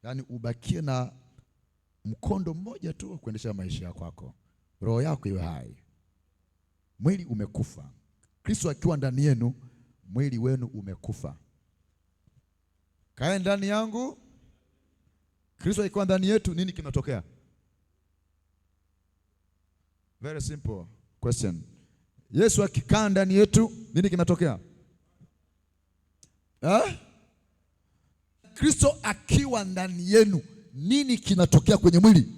Yaani ubakie na mkondo mmoja tu kuendesha maisha yako. Roho yako iwe hai. Mwili umekufa. Kristo akiwa ndani yenu, mwili wenu umekufa. Kae ndani yangu, Kristo akiwa ndani yetu, nini kinatokea? Very simple question. Yesu akikaa ndani yetu, nini kinatokea? Kristo akiwa ndani yenu, nini kinatokea kwenye mwili?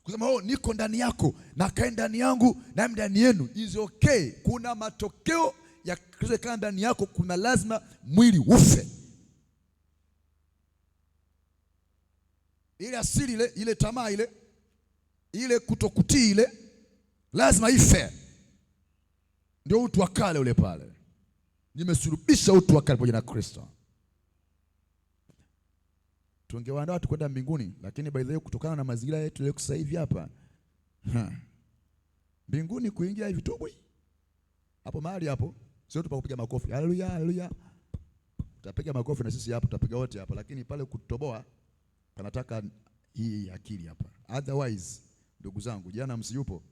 Kusema niko ndani yako na kae ndani yangu na ndani yenu is okay. Kuna matokeo ya Kristo kaa ndani yako, kuna lazima mwili ufe. Ile asili ile tamaa ile kutokutii ile lazima ife. Ndio utu wa kale ule pale. Nimesulubisha utu wa kale pamoja na Kristo. Tungewaandaa watu kwenda mbinguni, lakini by the way kutokana na mazingira yetu leo sasa hivi hapa, mbinguni kuingia hivi tubwi. Hapo mahali hapo sio tupakupiga makofi. Haleluya, haleluya. Tutapiga makofi na sisi hapo, tutapiga wote hapa, lakini pale kutoboa kanataka hii akili hapa. Otherwise, ndugu zangu, jana msiyupo.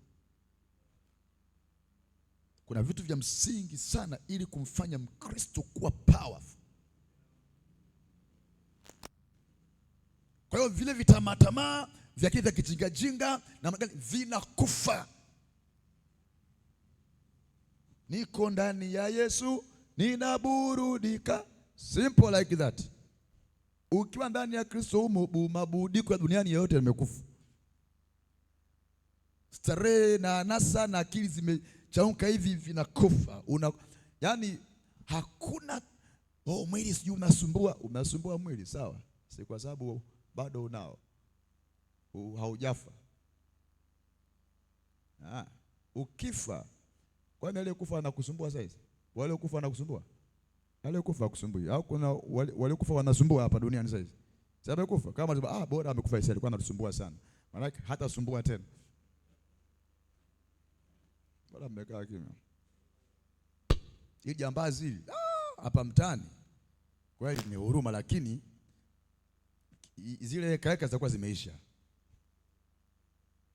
Kuna vitu vya msingi sana ili kumfanya Mkristo kuwa powerful. Kwa hiyo vile vitamaatamaa vya kile vya kijingajinga na magani vinakufa. Niko ndani ya Yesu, ninaburudika. Simple like that. Ukiwa ndani ya Kristo, maburudiko ya duniani yote yamekufa. Starehe na anasa na akili zimechauka hivi vinakufa. Yani hakuna mwili sijui unasumbua mwili, sawa? Si kwa sababu bado unao. Haujafa. Ukifa, kwani wale kufa wanakusumbua sasa? Wale kufa wanakusumbua? Wale kufa kusumbui. Au kuna wale kufa wanasumbua hapa duniani sasa? Sababu kufa kama bora amekufa Isa, alikuwa anatusumbua sana. Maana hata sumbua tena. Bora mmekaa kimya. Hii jambazi hili hapa mtaani kweli ni huruma, lakini zile kaeka zitakuwa zimeisha.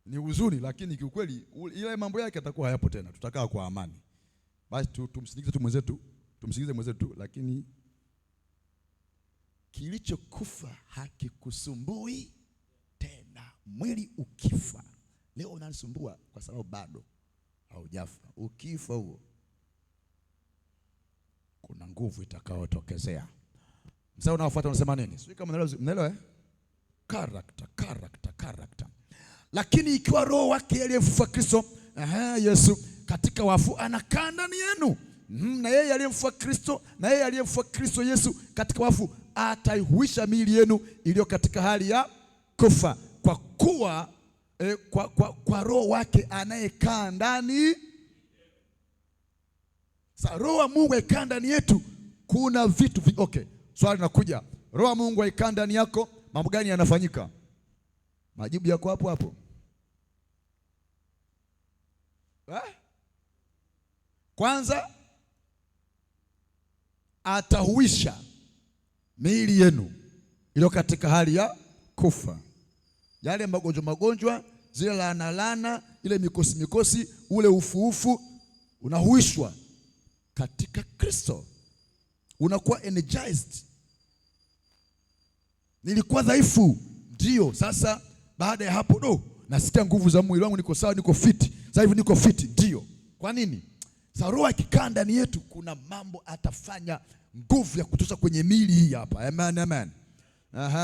Ni huzuni, lakini kiukweli ile mambo yake yatakuwa hayapo tena. Tutakaa kwa amani. Basi tumsindikize mwenzetu, lakini kilichokufa hakikusumbui tena. Mwili ukifa leo unanisumbua kwa sababu bado haujafa. Ukifa huo, kuna nguvu itakayotokezea. Msao unaofuata unasema nini? Sio kama mnaelewa character. Lakini ikiwa roho wake aliyemfufua Kristo, Yesu katika wafu anakaa ndani yenu, na yeye aliyemfufua Kristo Yesu katika wafu ataihuisha miili yenu iliyo katika hali ya kufa, kwa kuwa kwa roho wake anayekaa ndani. Sasa roho wa Mungu aikaa ndani yetu, kuna vitu okay. Swali linakuja, roho wa Mungu aikaa ndani yako, mambo gani yanafanyika? Majibu yako hapo hapo. Kwanza atahuisha miili yenu iliyo katika hali ya kufa. Yale magonjwa, zile laana, ile mikosi, ule ufu unahuishwa katika Kristo. Unakuwa energized. Nilikuwa dhaifu, ndio. Sasa baada ya hapo nasikia nguvu za mwili wangu, niko sawa, niko fit. Sasa hivi niko fit, ndio. Kwa nini? Sasa roho ikikaa ndani yetu, kuna mambo atafanya, nguvu ya kutosha kwenye miili hii hapa. Amen.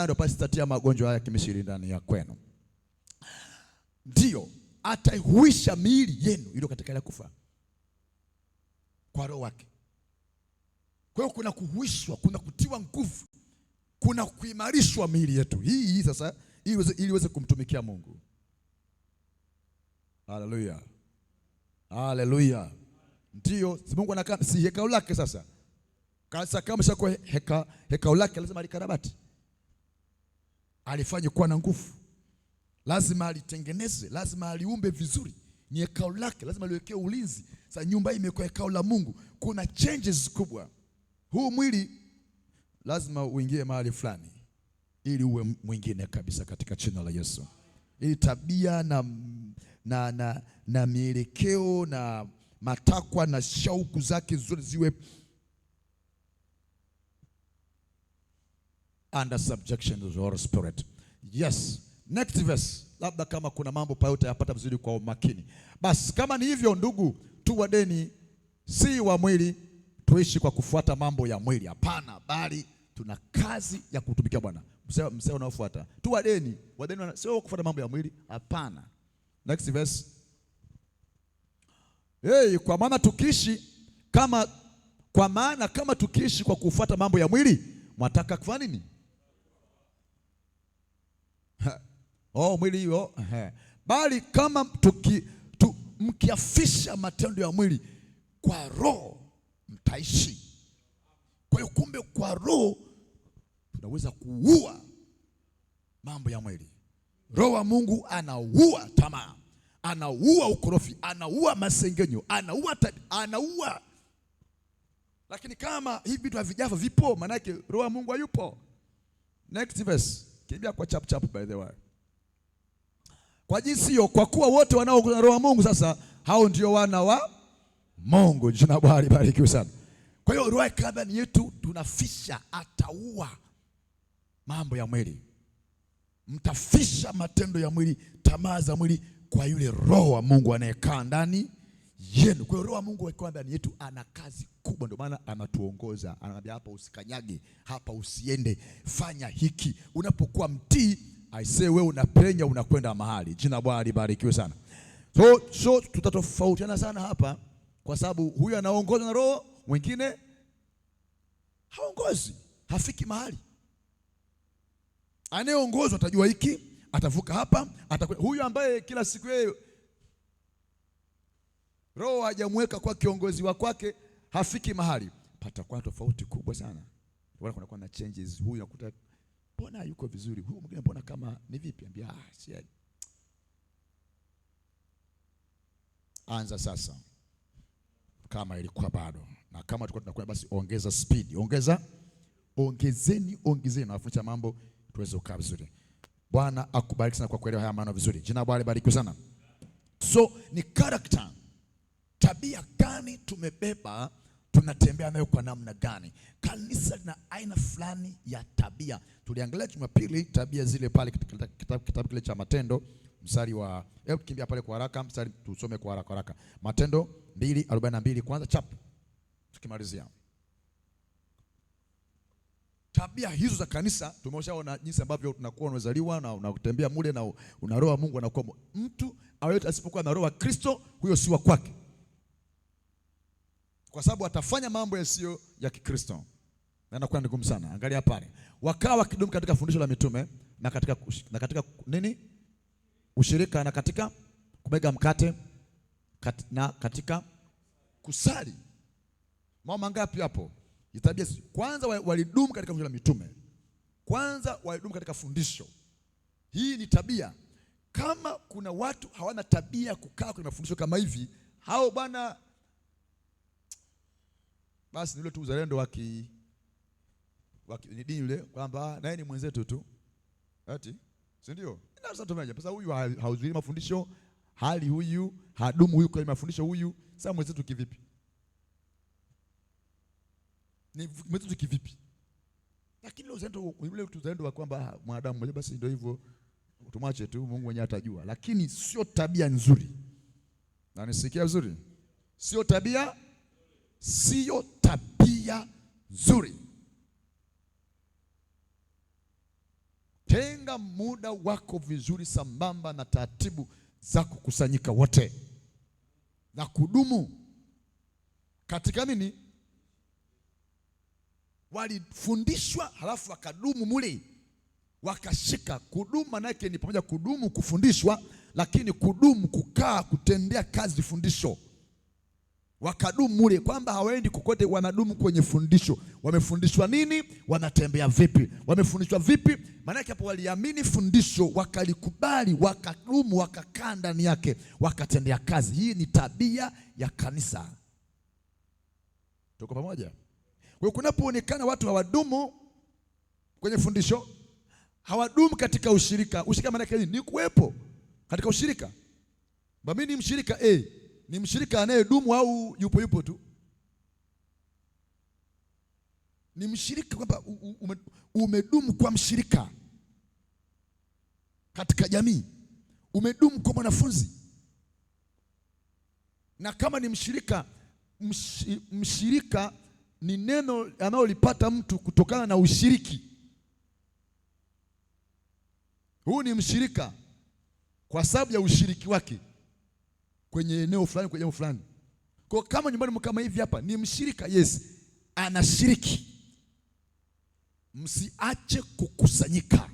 Ndio pasi tatia magonjwa haya kimishiri ndani ya kwenu. Ndio, ataihuisha miili yenu iliyo katika ile kufa kwa roho wake. Kwa hiyo kuna kuhuishwa, kuna kutiwa nguvu, kuna kuimarishwa miili yetu hii sasa, ili iweze kumtumikia Mungu. Haleluya. Ndio, Mungu anakaa, si hekao lake sasa. Kama shako hekao lake lazima alikarabati. Alifanye kuwa na nguvu. Lazima alitengeneze, lazima aliumbe vizuri. Ni hekao lake, lazima liwekee ulinzi. Sasa nyumba hii imekuwa hekao la Mungu. Kuna changes kubwa. Huu mwili lazima uingie mahali fulani ili uwe mwingine kabisa katika jina la Yesu. Ili tabia na mielekeo na matakwa na shauku zake zote ziwe under subjection to the Holy Spirit. Yes. Next verse. Labda kama kuna mambo pa yote yapata vizuri kwa umakini. Basi kama ni hivyo ndugu, tu wadeni si wa mwili, tuishi kwa kufuata mambo ya mwili. Hapana, bali tuna kazi ya kutumikia Bwana. Mseo unaofuata. Tu wadeni sio kufuata mambo ya mwili. Hapana. Next verse. Kwa maana kama tukiishi kwa kufuata mambo ya mwili, mwataka kufanya nini? Mwili hiyo. Bali kama mkiafisha matendo ya mwili, kwa roho mtaishi. Kwa hiyo kumbe kwa roho tunaweza kuua mambo ya mwili. Roho wa Mungu anaua tamaa, anaua ukorofi, anaua masengenyo, anaua. Lakini kama hivi vitu havijava vipo, maana yake roho wa Mungu hayupo. Next verse. Kimbia kwa chap by the way. Kwa jinsi hiyo, kwa kuwa wote wanaoongozwa na roho wa Mungu, sasa hao ndio wana wa Mungu. Jina Bwana libarikiwe sana. Kwa hiyo roho kabla ni yetu, tunafisha, ataua mambo ya mwili. Mtafisha matendo ya mwili, tamaa za mwili, kwa yule roho wa Mungu anayekaa ndani yenu. Kwa hiyo roho wa Mungu akiwa ndani yetu ana kazi kubwa, ndio maana anatuongoza. Anambia hapa usikanyage, hapa usiende, fanya hiki. Unapokuwa mtii, wewe unapenya, unakwenda mahali. Jina Bwana libarikiwe sana. So tutatofautiana sana hapa, kwa sababu huyu anaongozwa na roho, mwingine haongozi, hafiki mahali. Anayeongozwa atajua hiki, atavuka hapa, huyu ambaye kila siku yeye roho hajamweka kwa kiongozi wa kwake, hafiki mahali. Patakuwa tofauti kubwa sana. Wala kunakuwa na changes. Huyu nakuta mbona yuko vizuri, huyu mwingine mbona kama ni vipi? Ambia anza sasa kama ilikuwa bado, na kama tulikuwa tunakwenda basi ongeza speed, ongezeni na wafundisha mambo tuweze kukaa vizuri. Bwana akubariki sana kwa kuelewa haya maneno vizuri. Jina Bwana libarikiwe sana. So ni character, tabia gani tumebeba, tunatembea nayo kwa namna gani? Kanisa lina aina fulani ya tabia. Tuliangalia Jumapili tabia zile pale katika kitabu kile cha Matendo mstari wa, hebu kimbia pale kwa haraka, mstari tusome kwa haraka. Matendo 2:42 kwanza chap, tukimalizia. Tabia hizo za kanisa tumeshaona jinsi ambavyo tunakuwa unazaliwa na unatembea mule na una roho wa Mungu anakuwa. Mtu ayote asipokuwa na roho wa Kristo, huyo si wa kwake, kwa sababu atafanya mambo yasiyo ya Kikristo na inakuwa ni ngumu sana. Angalia pale, wakawa wakidumu katika fundisho la mitume na katika nini, ushirika, na katika kumega mkate, na katika kusali. Mambo mangapi hapo? Tabia kwanza, walidumu katika fundisho la mitume. Kwanza walidumu katika fundisho. Hii ni tabia. Kama kuna watu hawana tabia kukaa kwenye mafundisho kama hivi, hao bwana, basi ni ule tu uzalendo wa dini yule, kwamba naye ni mwenzetu tu, ati si ndio? Sasa tumeje pesa, huyu hahudhurii mafundisho, hali huyu hadumu, huyu kwenye mafundisho, huyu sasa mwenzetu kivipi? Ni mwenzetu kivipi? Lakini ule uzalendo wa kwamba mwanadamu mmoja, basi ndio hivyo, tumwache tu, Mungu mwenyewe atajua. Lakini sio tabia nzuri. Na nisikia vizuri, sio tabia nzuri. Tenga muda wako vizuri sambamba na taratibu za kukusanyika wote na kudumu katika nini? Walifundishwa halafu wakadumu mule, wakashika. Kudumu maana yake ni pamoja kudumu kufundishwa, lakini kudumu kukaa kutendea kazi fundisho. Wakadumu mule, kwamba hawaendi kokote, wanadumu kwenye fundisho. Wamefundishwa nini? Wanatembea vipi? Wamefundishwa vipi? Maana yake hapo waliamini fundisho, wakalikubali, wakadumu, wakakaa ndani yake, wakatendea kazi. Hii ni tabia ya kanisa. Tuko pamoja? Kwa hiyo kunapoonekana watu hawadumu kwenye fundisho, hawadumu katika ushirika. Ushirika maana yake ni kuwepo katika ushirika. Mimi ni mshirika ni mshirika anayedumu au yupo tu? Ni mshirika kwamba umedumu kwa mshirika katika jamii, umedumu kwa mwanafunzi. Na kama ni mshirika, mshirika ni neno analolipata mtu kutokana na ushiriki. Huu ni mshirika kwa sababu ya ushiriki wake kwenye eneo fulani, kwenye jambo fulani. Kwa kama nyumbani kama hivi hapa ni mshirika, yes, anashiriki. Msiache kukusanyika,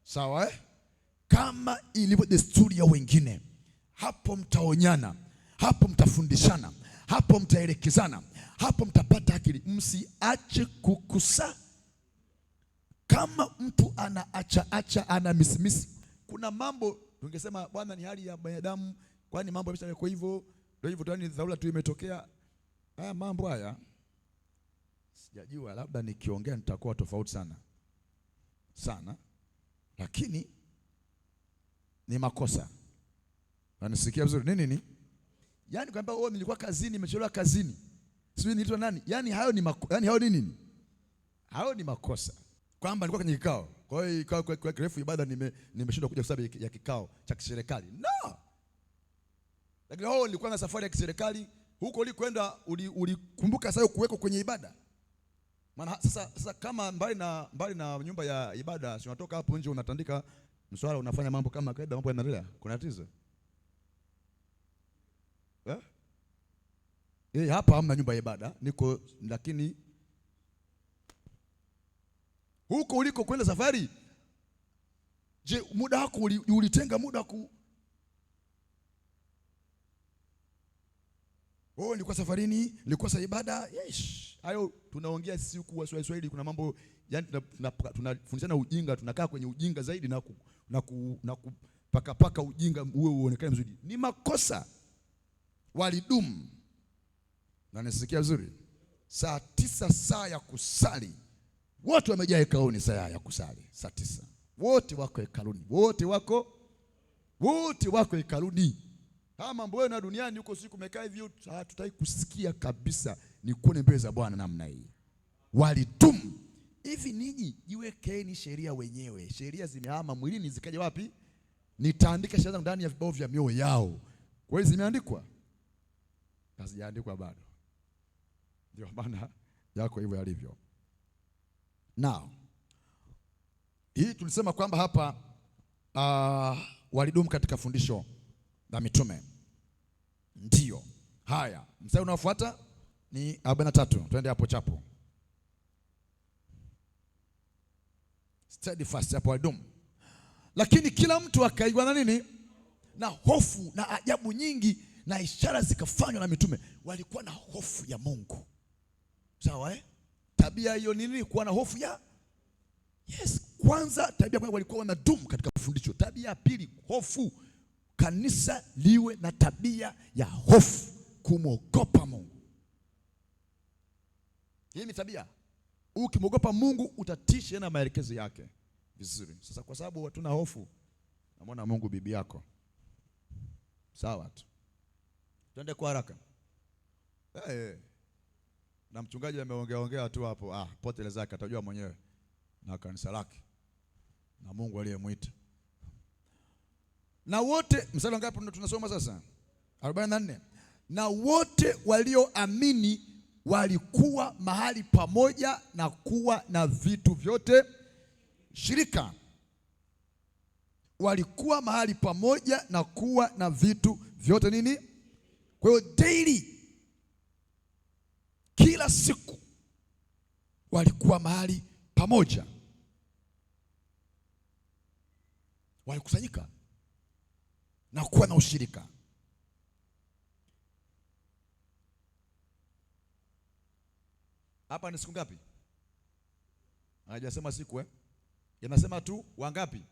sawa kama ilivyo desturi ya wengine. Hapo mtaonyana, hapo mtafundishana, hapo mtaelekezana, hapo mtapata akili. Msiache kukusa. Kama mtu anaacha ana misimisi, kuna mambo tungesema bwana ni hali ya binadamu, kwani mambo yameshakuwa hivyo, ndio hivyo tu, dharura tu imetokea. Haya mambo haya sijajua, labda nikiongea nitakuwa tofauti sana, lakini ni makosa. Unanisikia vizuri? Nini? Yaani kwamba nilikuwa kazini, nimechelewa kazini, sijui niliitwa nani. Yaani hayo ni hayo nini? Hayo ni makosa. Kwamba nilikuwa kwenye kikao, kwa hiyo kikao kwa kirefu ibada nimeshindwa kuja kwa sababu ya kikao cha kiserikali. No. Lakini nilikuwa na safari ya kiserikali, huko ulikwenda ulikumbuka sasa kuweko kwenye ibada. Maana sasa kama mbali na nyumba ya ibada, si unatoka hapo nje unatandika mswala, unafanya mambo kama kawaida, mambo yanaendelea. Kuna tatizo? Hapa hamna nyumba ya ibada, niko lakini huko uliko kwenda safari, je, muda wako ulitenga muda nilikuwa safarini, nilikuwa sa ibada. Yes. Hayo tunaongea sisi huku Waswahili, kuna mambo yani tunafundishana ujinga, tunakaa kwenye ujinga zaidi na kupaka ujinga uwe uonekane mzuri. Ni makosa. Walidumu. Na nisikia vizuri. Saa 9 saa ya kusali. Wote wamejaa hekaluni saa ya kusali. Saa 9. Wote wako hekaluni. Wote wako hekaluni. mambo yenu ya duniani huko siku umekaa hivi, hatutaki kusikia kabisa. Ni kuone mbele za Bwana namna hii. Walidumu. Hivi ninyi jiwekeni sheria wenyewe. Sheria zimehama mwilini zikaja wapi? Nitaandika sheria zangu ndani ya vibao vya mioyo yao. Kwa hiyo zimeandikwa? Hazijaandikwa bado. Ndio maana yako hivyo yalivyo. Now, hii tulisema kwamba hapa walidumu katika fundisho la mitume. Ndio. Haya, mstari unaofuata ni 43. Twende hapo chapo. Steadfast hapo walidumu. Lakini kila mtu akaigwa na nini? Na hofu na ajabu nyingi na ishara zikafanywa na mitume. Walikuwa na hofu ya Mungu. Sawa Tabia hiyo nini? Kuwa na hofu ya Yes. Kwanza tabia kwanza walikuwa wanadumu katika fundisho. Tabia ya pili, hofu. Kanisa liwe na tabia ya hofu, kumwogopa Mungu. Hii ni tabia. Ukimwogopa Mungu utatii na maelekezo yake vizuri. Sasa kwa sababu hatuna hofu, namwona Mungu bibi yako. Sawa tu. Twende kwa haraka. Na mchungaji ameongea tu hapo. Potele zake atajua mwenyewe na kanisa lake na Mungu aliyemwita. Na wote, mstari ngapi tunasoma sasa? 44. Na wote walioamini walikuwa mahali pamoja na kuwa na vitu vyote shirika. Walikuwa mahali pamoja na kuwa na vitu vyote nini? Kwa hiyo daily, kila siku walikuwa mahali pamoja. Walikusanyika na kuwa na ushirika. Hapa ni siku ngapi? Hajasema siku Yanasema tu wangapi?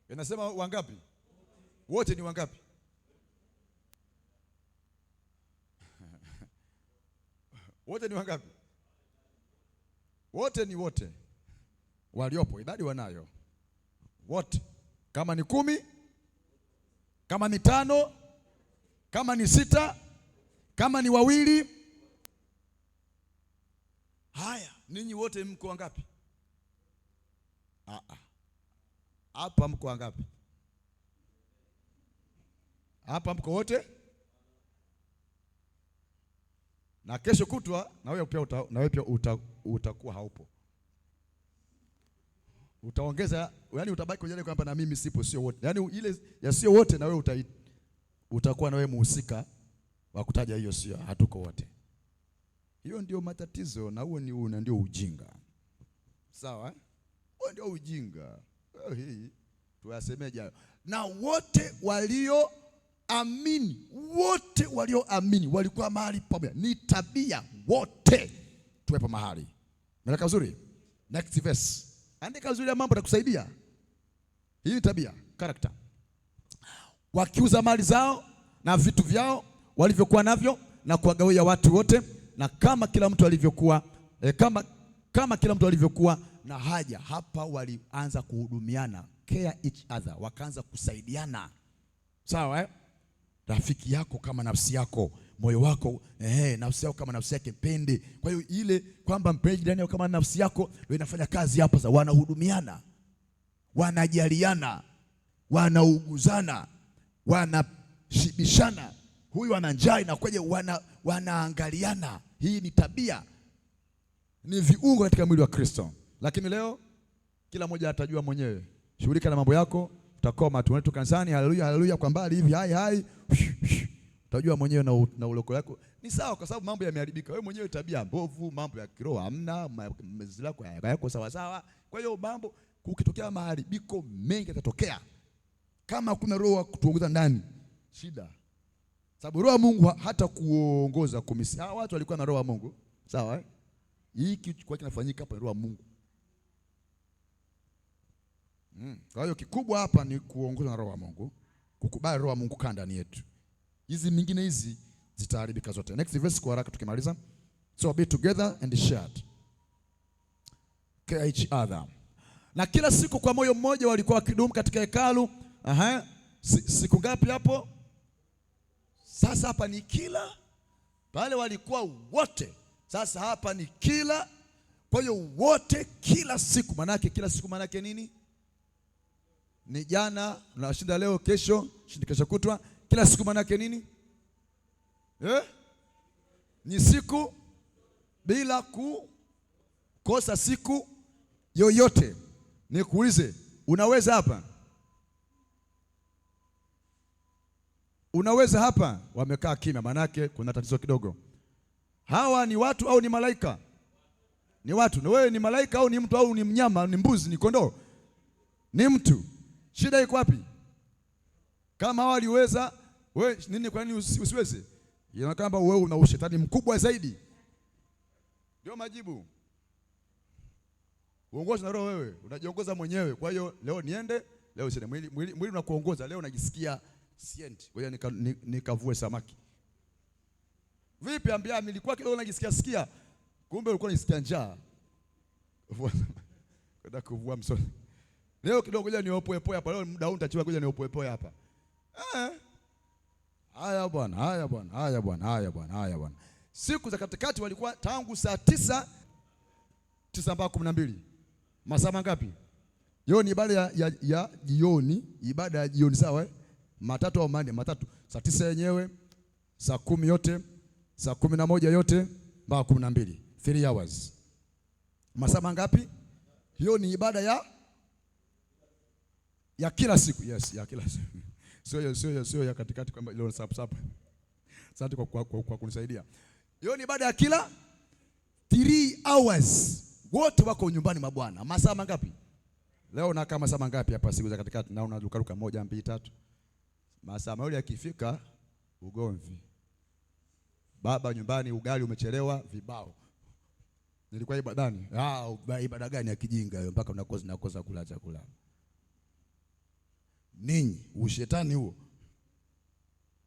Yanasema wangapi? Wote ni wangapi? Wote ni wangapi? Wote ni wote waliopo, idadi wanayo wote. Kama ni 10, kama ni 5, kama ni 6, kama ni 2. Haya, ninyi wote mko wangapi? Hapa mko wangapi? Hapa mko wote? Na kesho kutwa na wewe pia utakuwa haupo. Utaongeza, yani utabaki kwenye kwamba na mimi sipo, sio wote. Yani ile ya sio wote na wewe utakuwa na wewe muhusika wa kutaja hiyo sio, hatuko wote. Hiyo ndio matatizo na huo ndio ujinga. Sawa? Huo ndio ujinga. Hii tuyasemeje? Na wote walioamini walikuwa mahali pamoja. Ni tabia wote tuwepo mahali. Meleka vizuri? Next verse. Andika vizuri ya mambo atakusaidia. Hii ni tabia, character. Wakiuza mali zao na vitu vyao walivyokuwa navyo na kuwagawia watu wote, na kama kila mtu alivyokuwa kama kila mtu alivyokuwa na haja. Hapa walianza kuhudumiana, care each other, wakaanza kusaidiana. Sawa Rafiki yako kama nafsi yako, moyo wako nafsi yako kama nafsi yake mpende. Kwa hiyo ile kwamba mpende jirani yako kama nafsi yako ndio inafanya kazi hapa. Sasa wanahudumiana, wanajaliana, wanauguzana, wanashibishana. Huyu ana njaa inakuja wanaangaliana. Hii ni tabia, ni viungo katika mwili wa Kristo. Lakini leo kila mmoja atajua mwenyewe. Shughulika na mambo yako, utakoma tu kanisani, haleluya haleluya kwa mbali hivi, hai utajua mwenyewe na uloko yako. Ni sawa kwa sababu mambo yameharibika. Wewe mwenyewe tabia mbovu, mambo ya kiroho hamna, mezi lako hayako sawa sawa. Kwa hiyo mambo kukitokea maharibiko mengi yatatokea. Kama kuna roho wa kutuongoza ndani, shida. Sababu roho wa Mungu hata kuongoza kumisi. Hawa watu walikuwa na roho wa Mungu. Sawa hiki kwa kinafanyika hapa roho wa Mungu. Kwa hiyo kikubwa hapa ni kuongozwa na roho wa Mungu, kukubali roho wa Mungu kaa ndani yetu. Hizi mingine hizi zitaharibika zote. Next verse kwa haraka tukimaliza. So be together and shared, care each other. Na kila siku kwa moyo mmoja walikuwa wakidumu katika hekalu Siku ngapi hapo? Sasa hapa ni kila, pale walikuwa wote, sasa hapa ni kila. Kwa hiyo wote kila siku, manake kila siku manake nini? Ni jana, unashinda leo, kesho, shinda kesho kutwa. Kila siku manake nini? Ni siku bila kukosa siku yoyote. Nikuulize, unaweza hapa? Unaweza hapa? Wamekaa kimya, manake kuna tatizo kidogo. Hawa ni watu au ni malaika? Ni watu. Na wewe ni malaika au ni mtu au ni mnyama, ni mbuzi, ni kondoo? Ni mtu. Shida iko wapi? Kama hawa waliweza, wewe nini, kwa nini usiweze? Inaonekana kwamba wewe una ushetani mkubwa zaidi. Ndio majibu. Uongozi na roho, wewe unajiongoza mwenyewe. Kwa hiyo leo niende, leo usiende. Mwili unakuongoza. Leo unajisikia siendi, ngoja nikavue samaki. Vipi? Ambia nilikuwa kidogo najisikia, kumbe ulikuwa unasikia njaa. Kwenda kuvua msoni. Leo kidogo ngoja niopoepoe hapa. Leo muda huu nitachukua, ngoja niopoepoe hapa. Haya bwana. Siku za katikati walikuwa tangu saa 9 mpaka 12. Masaa mangapi? Hiyo ni ibada ya jioni, ibada ya jioni, sawa? Matatu au manne, matatu. Saa 9 yenyewe, saa 10 yote, saa 11 yote mpaka 12. 3 hours. Masaa mangapi? Hiyo ni ibada ya kila siku. Yes, ya kila siku. Sio ya katikati kwamba ile sap. Asante kwa kunisaidia. Hiyo ni ibada ya kila 3 hours. Wote wako nyumbani mwa Bwana. Masaa mangapi? Leo na kama masaa mangapi hapa siku za katikati? Na unaruka 1, 2, 3. Masaa mawili yakifika ugomvi. Baba nyumbani, ugali umechelewa, vibao. Nilikuwa ibadani. Ibada gani ya kijinga hiyo mpaka unakosa kula chakula? Ninyi ushetani huo.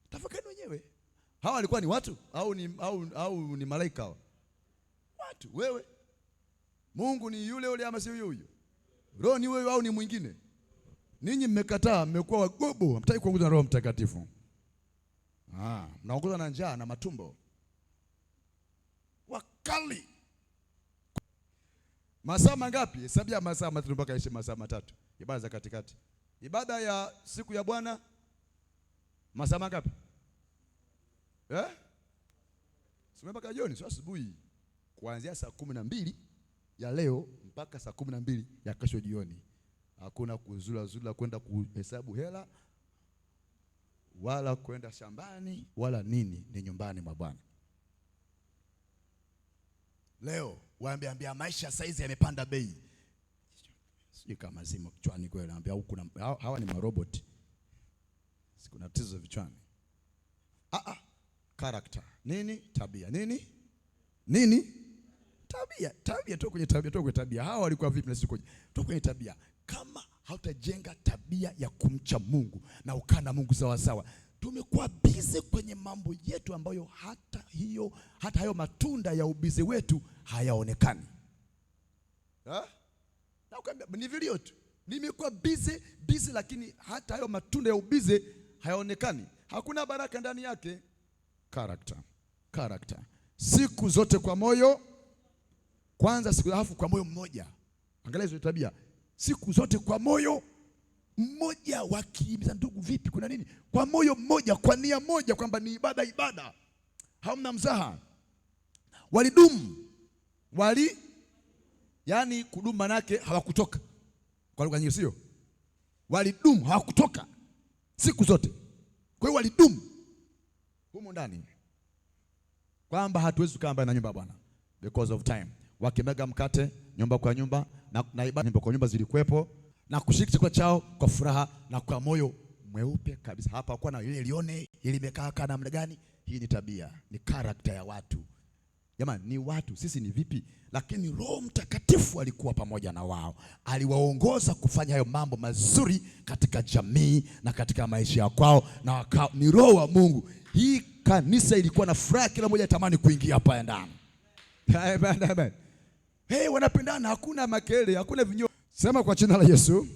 Tafakari wenyewe. Hawa walikuwa ni watu au ni malaika hawa? Watu. Wewe Mungu ni yule ama sio yule? Roho ni wewe au ni mwingine? Ninyi mmekataa, mmekuwa wagobo, hamtaki kuongozwa na Roho Mtakatifu. Mnaongozwa na njaa na matumbo. Wakali. Masaa mangapi? Hesabia masaa matatu mpaka ishe masaa matatu. Ibada za katikati. Ibada ya siku ya Bwana masaa mangapi? Sio mpaka jioni, sio asubuhi. Kuanzia saa 12 ya leo mpaka saa 12 ya kesho jioni. Hakuna kuzula kwenda kuhesabu hela wala kwenda shambani wala nini, ni nyumbani mwa Bwana. Leo waambia maisha saizi yamepanda bei. Sijui kama zima kichwani kweli, naambia huku hawa ni maroboti. Sikuna tatizo vichwani. Character. Nini? Tabia. Nini? Tabia toka kwenye tabia. Hawa walikuwa vipi na sisi toka kwenye tabia. Kama hautajenga tabia ya kumcha Mungu na ukana Mungu sawa sawa, tumekuwa busy kwenye mambo yetu ambayo hata hayo matunda ya ubize wetu hayaonekani. Na ukaambia ni video tu. Nimekuwa busy lakini hata hayo matunda ya ubize hayaonekani. Hakuna baraka ndani yake. Character. Siku zote kwa moyo kwanza, siku alafu kwa moyo mmoja. Angalia hizo tabia. Siku zote kwa moyo mmoja. Wakiimiza ndugu, vipi, kuna nini? Kwa moyo mmoja, kwa nia moja, kwamba ni ibada. Hamna mzaha. Walidumu. Yani kudumu manake hawakutoka. Kwa lugha nyingine sio? Walidumu, hawakutoka siku zote. Kwa hiyo walidumu humo ndani. Kwamba hatuwezi kukaa mbali na nyumba ya Bwana because of time. Wakimega mkate nyumba kwa nyumba na ibada nyumba kwa nyumba zilikuwepo, na kushiriki chakula chao kwa furaha na kwa moyo mweupe kabisa. Hapa kwa na ile lione ili imekaa kana namna gani. Hii ni tabia, ni character ya watu. Jamani, ni watu, sisi ni vipi? Lakini Roho Mtakatifu alikuwa pamoja na wao. Aliwaongoza kufanya hayo mambo mazuri katika jamii na katika maisha ya kwao, na ni Roho wa Mungu. Hii kanisa ilikuwa na furaha, kila mmoja tamani kuingia hapa ndani. Amen. Wanapendana, hakuna makelele, hakuna vinyo. Sema kwa jina la Yesu.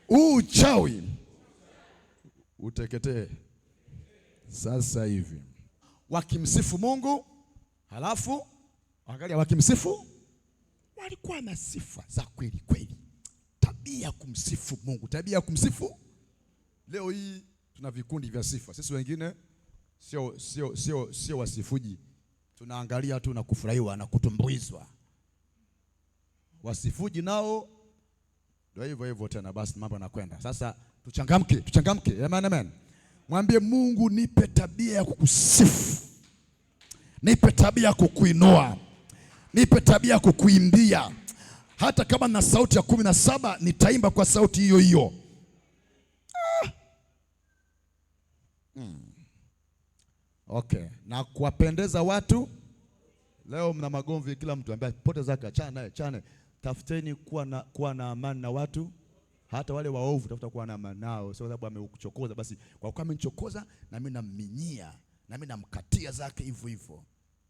Uchawi uteketee sasa hivi. Wakimsifu Mungu, halafu angalia, wakimsifu walikuwa na sifa za kweli kweli, tabia ya kumsifu Mungu, tabia ya kumsifu. Leo hii tuna vikundi vya sifa. Sisi wengine sio wasifuji, tunaangalia tu na kufurahiwa na kutumbuizwa. Wasifuji nao ndio hivyo hivyo tena, basi mambo yanakwenda. Sasa tuchangamke. Amen. Mwambie Mungu, nipe tabia ya kukusifu, nipe tabia ya kukuinua, nipe tabia ya kukuimbia. Hata kama na sauti ya 17 nitaimba kwa sauti hiyo hiyo. Okay, na kuwapendeza watu. Leo mna magomvi, kila mtu anambia pote zake, achana. Tafuteni kuwa na amani na watu, hata wale waovu tafuta kuwa na amani nao, sio sababu amekuchokoza basi kwa kuwa amenichokoza na mimi namminyia na mimi namkatia zake hivyo.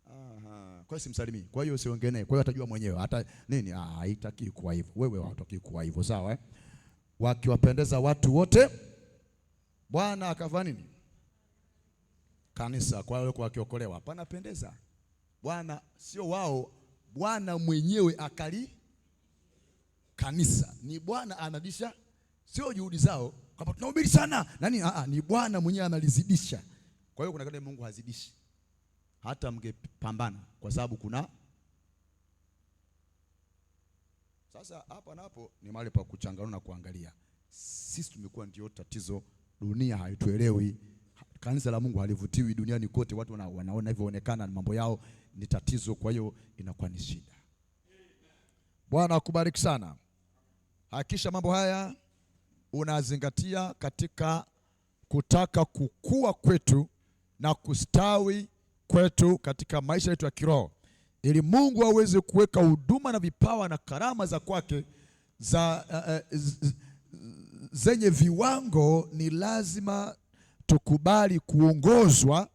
Kwa hiyo simsalimii, kwa hiyo usiongee naye, kwa hiyo atajua mwenyewe hata nini. Haitaki kuwa hivyo, wewe hutaki kuwa hivyo, sawa Wakiwapendeza watu wote, Bwana akafanya nini? Kanisa kwa wale wakiokolewa panapendeza Bwana, sio wao, Bwana mwenyewe akali kanisa. Ni Bwana anadisha, sio juhudi zao kwamba tunahubiri sana nani. Ni Bwana mwenyewe analizidisha. Kwa hiyo kuna kile Mungu hazidishi hata mngepambana, kwa sababu kuna. Sasa hapa na hapo ni mahali pa kuchanganua na kuangalia. Sisi tumekuwa ndio tatizo, dunia haituelewi. Kanisa la Mungu halivutiwi duniani kote, watu wanaona hivyo, onekana mambo yao ni tatizo, kwa hiyo inakuwa ni shida. Bwana akubariki sana. Hakikisha mambo haya unazingatia katika kutaka kukua kwetu na kustawi kwetu katika maisha yetu ya kiroho, ili Mungu aweze kuweka huduma na vipawa na karama za kwake zenye viwango. Ni lazima tukubali kuongozwa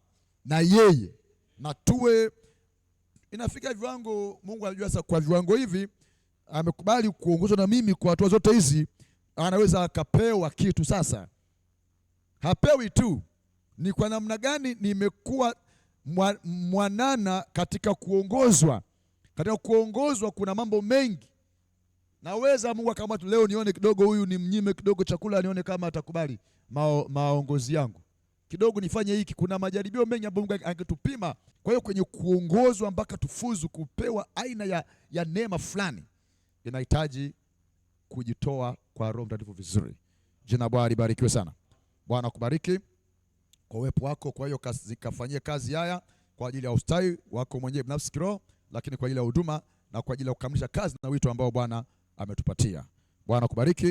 na yeye na tuwe, inafika viwango. Mungu anajua sasa kwa viwango hivi amekubali kuongozwa na mimi kwa hatua zote hizi, anaweza akapewa kitu. Sasa hapewi tu, ni kwa namna gani nimekuwa mwanana katika kuongozwa. Katika kuongozwa kuna mambo mengi. Naweza Mungu kama leo nione kidogo huyu ni mnyime kidogo chakula, nione kama atakubali maongozi yangu kidogo, nifanye hiki. Kuna majaribio mengi ambayo Mungu angetupima. Kwa hiyo kwenye kuongozwa mpaka tufuzu kupewa aina ya neema fulani, inahitaji kujitoa kwa Roho Mtakatifu vizuri. Jina Bwana libarikiwe sana. Bwana kubariki kwa uwepo wako. Kwa hiyo zikafanyie kazi haya kwa ajili ya ustawi wako mwenyewe binafsi kiroho, lakini kwa ajili ya huduma na kwa ajili ya kukamilisha kazi na wito ambao Bwana ametupatia. Bwana kubariki.